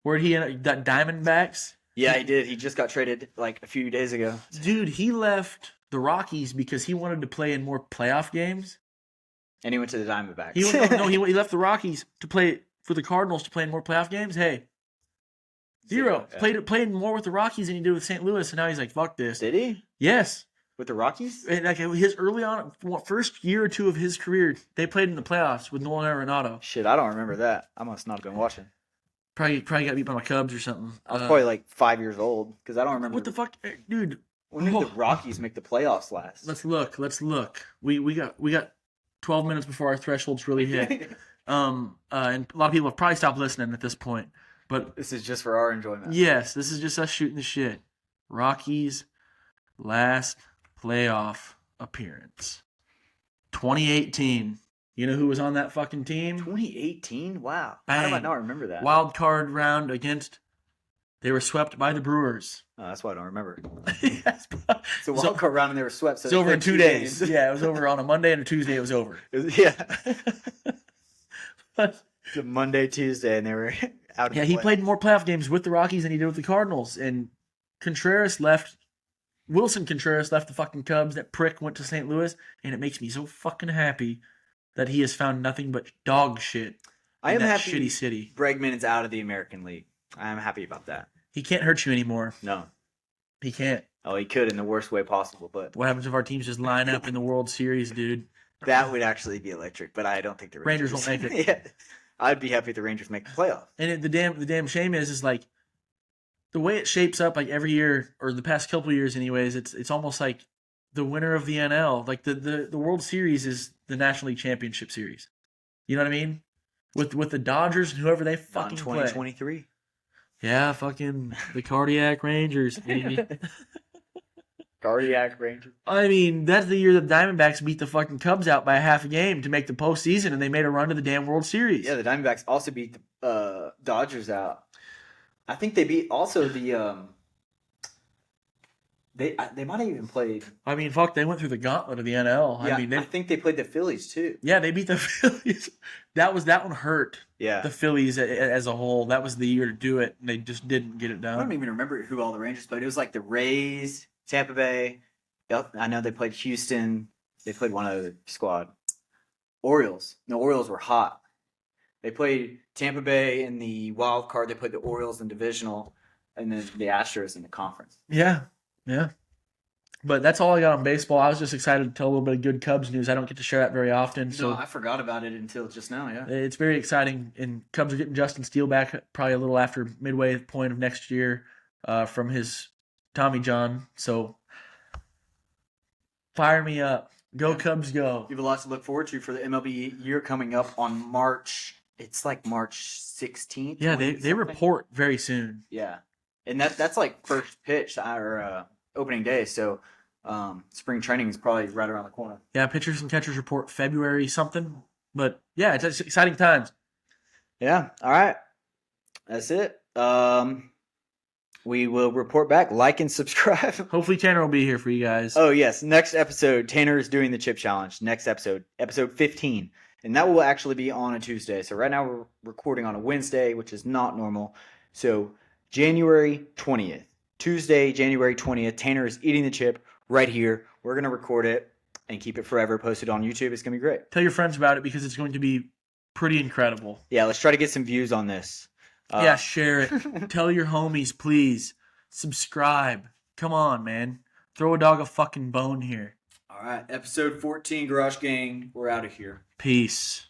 Where'd he end up? That Diamondbacks? Yeah, he did. He just got traded like a few days ago. Dude, he left the Rockies because he wanted to play in more playoff games. And he went to the Diamondbacks. He left the Rockies to play for the Cardinals to play in more playoff games. Hey, zero. Yeah. Played more with the Rockies than he did with St. Louis, and now he's like, fuck this. Did he? Yes. With the Rockies? And like his early on, first year or two of his career, they played in the playoffs with Nolan Arenado. Shit, I don't remember that. I must not have been watching. Probably got beat by my Cubs or something. I was probably like 5 years old because I don't remember. What the fuck, dude? When did the Rockies make the playoffs last? Let's look. We got 12 minutes before our thresholds really hit. And a lot of people have probably stopped listening at this point. But this is just for our enjoyment. Yes, this is just us shooting the shit. Rockies last playoff appearance. 2018. You know who was on that fucking team? 2018? Wow. Bang. How do I not remember that? Wild card round against They were swept by the Brewers. Oh, that's why I don't remember. Yes. So we'll go around and they were swept. So It's over in 2 days. games. Yeah, it was over on a Monday and a Tuesday. It was over. Yeah. It's a Monday, Tuesday, and they were out. Yeah, he played more playoff games with the Rockies than he did with the Cardinals. And Wilson Contreras left the fucking Cubs. That prick went to St. Louis, and it makes me so fucking happy that he has found nothing but dog shit. I am that happy shitty city. Bregman is out of the American League. I am happy about that. He can't hurt you anymore. No. He can't. Oh, he could in the worst way possible, but What happens if our teams just line up in the World Series, dude? that would actually be electric. But I don't think the Rangers won't make it. Yeah, I'd be happy if the Rangers make the playoff. And the damn shame is like the way it shapes up like every year or the past couple of years, anyways. It's almost like the winner of the NL, like the World Series is the National League Championship Series. You know what I mean? With the Dodgers and whoever they fucking play. 2023. Yeah, fucking the Cardiac Rangers, baby. Cardiac Rangers. I mean, that's the year the Diamondbacks beat the fucking Cubs out by half a game to make the postseason, and they made a run to the damn World Series. Yeah, the Diamondbacks also beat the Dodgers out. I think they beat also the. They might have even played. I mean, fuck, they went through the gauntlet of the NL. Yeah, I mean, I think they played the Phillies too. yeah, they beat the Phillies. That one hurt. Yeah, The Phillies as a whole. That was the year to do it, and they just didn't get it I don't done. even remember who all the Rangers played. It was like the Rays, Tampa Bay. Yep, I know they played Houston. They played one other squad. Orioles. No, Orioles were hot. They played Tampa Bay in the wild card. They played the Orioles in divisional, and then the Astros in the conference. Yeah. But that's all I got on baseball. I was just excited to tell a little bit of good Cubs news. I don't get to share that very often, so No, I forgot about it until just now. Yeah. it's very exciting. And Cubs are getting Justin Steele back probably a little after midway point of next year from his Tommy John. So fire me up. Go Cubs, go. You have a lot to look forward to for the MLB year coming up on March. It's like March 16th. Yeah, 20 they something. report very soon. Yeah, and that's like first pitch or opening day. So spring training is probably right around the corner. Yeah, pitchers and catchers report February something. But yeah, it's exciting times. Yeah. All right. That's it. We will report back. Like and subscribe. Hopefully Tanner will be here for you guys. Oh yes. Next episode, Tanner is doing the chip challenge. Next episode 15. And that will actually be on a Tuesday. So right now we're recording on a Wednesday, which is not normal. So January 20th. Tuesday, January 20th. Tanner is eating the chip right here. We're going to record it and keep it forever posted on YouTube. It's going to be great. Tell your friends about it because it's going to be pretty incredible. Yeah, let's try to get some views on this. Yeah, share it. Tell your homies, please. Subscribe. Come on, man. Throw a dog a fucking bone here. All right. Episode 14, Garage Gang. We're out of here. Peace.